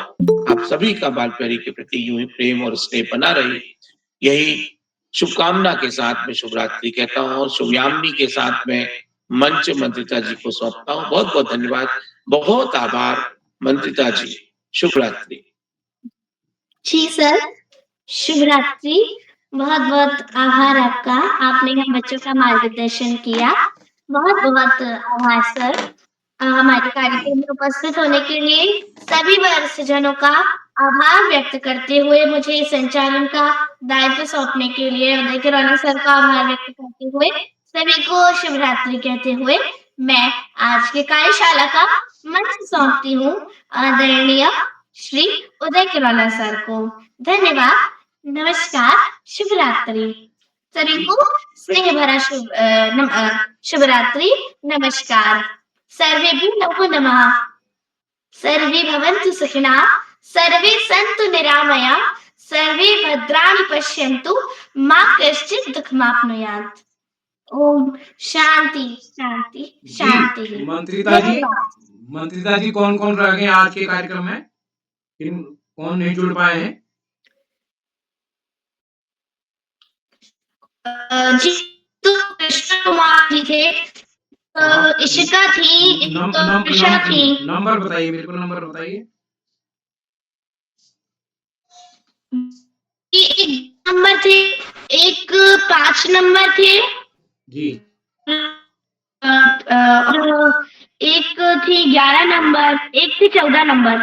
आप सभी का बाल पहरी के प्रति यूं ही प्रेम और स्नेह बना रहे, यही शुभकामना के साथ मैं शुभ रात्रि कहता हूँ और शुभयामिनी के साथ में मंच मंत्रिता जी को सौंपता हूँ। बहुत बहुत धन्यवाद, बहुत आभार मंत्रिता जी। शुभ रात्रि। जी सर, शुभ रात्रि। बहुत बहुत आभार आपका, आपने हम बच्चों का मार्गदर्शन किया। बहुत बहुत आभार सर। हमारे कार्यक्रम में उपस्थित होने के लिए सभी वरिष्ठजनों का आभार व्यक्त करते हुए मुझे संचालन का दायित्व सौंपने के लिए उदय किरोला सर का आभार व्यक्त करते हुए सभी को शुभ रात्रि कहते हुए मैं आज के कार्यशाला का मंच सौंपती हूँ आदरणीय श्री उदय किरोला सर को। धन्यवाद, नमस्कार, शुभ रात्रि। सभी को स्नेह भरा शुभ रात्रि, नमस्कार। सर्वेभ्यो नमो नमः। सर्वे भवन्तु सुखिनः, सर्वे सन्तु निरामया, सर्वे भद्राणि पश्यन्तु, मा कश्चित् दुःखमाप्नुयात्। ओम शांति शांति शांति। मंत्रिता जी कौन-कौन रह गए आज के कार्यक्रम में? कौन नहीं जुड़ पाए हैं? जी तो कृष्ण कुमार जी थे, इशिका थी, त्रिषा थी। नंबर बताइए, मेरे को नंबर बताइए। एक नंबर थे, एक 5 नंबर थे जी। और एक थी 11 नंबर, एक थी 14 नंबर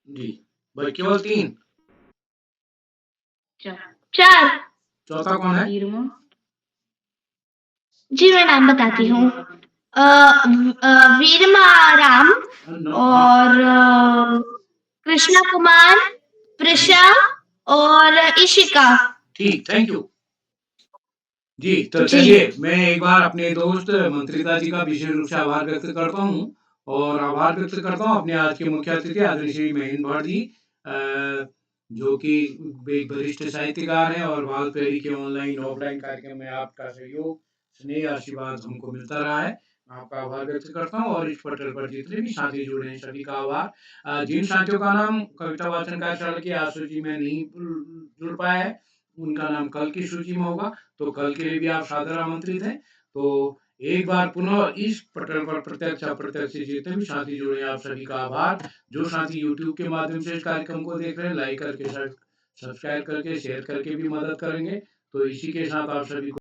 जी। बस केवल 3? 4। चौथा कौन है? जी मैं नाम बताती हूँ। वीरमा राम और कृष्णा कुमार, प्रिशा और इशिका। ठीक, थैंक यू। जी, तो चलिए मैं एक बार अपने दोस्त मंत्रिता जी का विशेष रूप से आभार व्यक्त करता हूँ और आभार व्यक्त करता हूँ अपने आज के मुख्य अतिथि आदरणीय श्री महेंद्र भट्ट जी, जो कि एक वरिष्ठ साहित्यकार हैं और बाल पहरी के ऑनलाइन ऑफलाइन कार्यक्रम में आपका सहयोग, स्नेह, आशीर्वाद हमको मिलता रहा है। आपका आभार व्यक्त करता हूँ और इस पटल पर जितने भी साथी जुड़े हैं सभी का आभार। जिन साथियों का नाम कविता वाचन कार्यशाला की आज सूची में नहीं जुड़ पाया है, उनका नाम कल की सूची में होगा, तो कल के लिए भी आप सादर आमंत्रित हैं। तो एक बार पुनः इस पटल पर प्रत्यक्ष अप्रत्यक्ष जितने भी साथी जुड़े हैं आप सभी का आभार। जो साथी यूट्यूब के माध्यम से इस कार्यक्रम को देख रहे हैं, लाइक करके, सब्सक्राइब करके, शेयर करके भी मदद करेंगे। तो इसी के साथ आप सभी को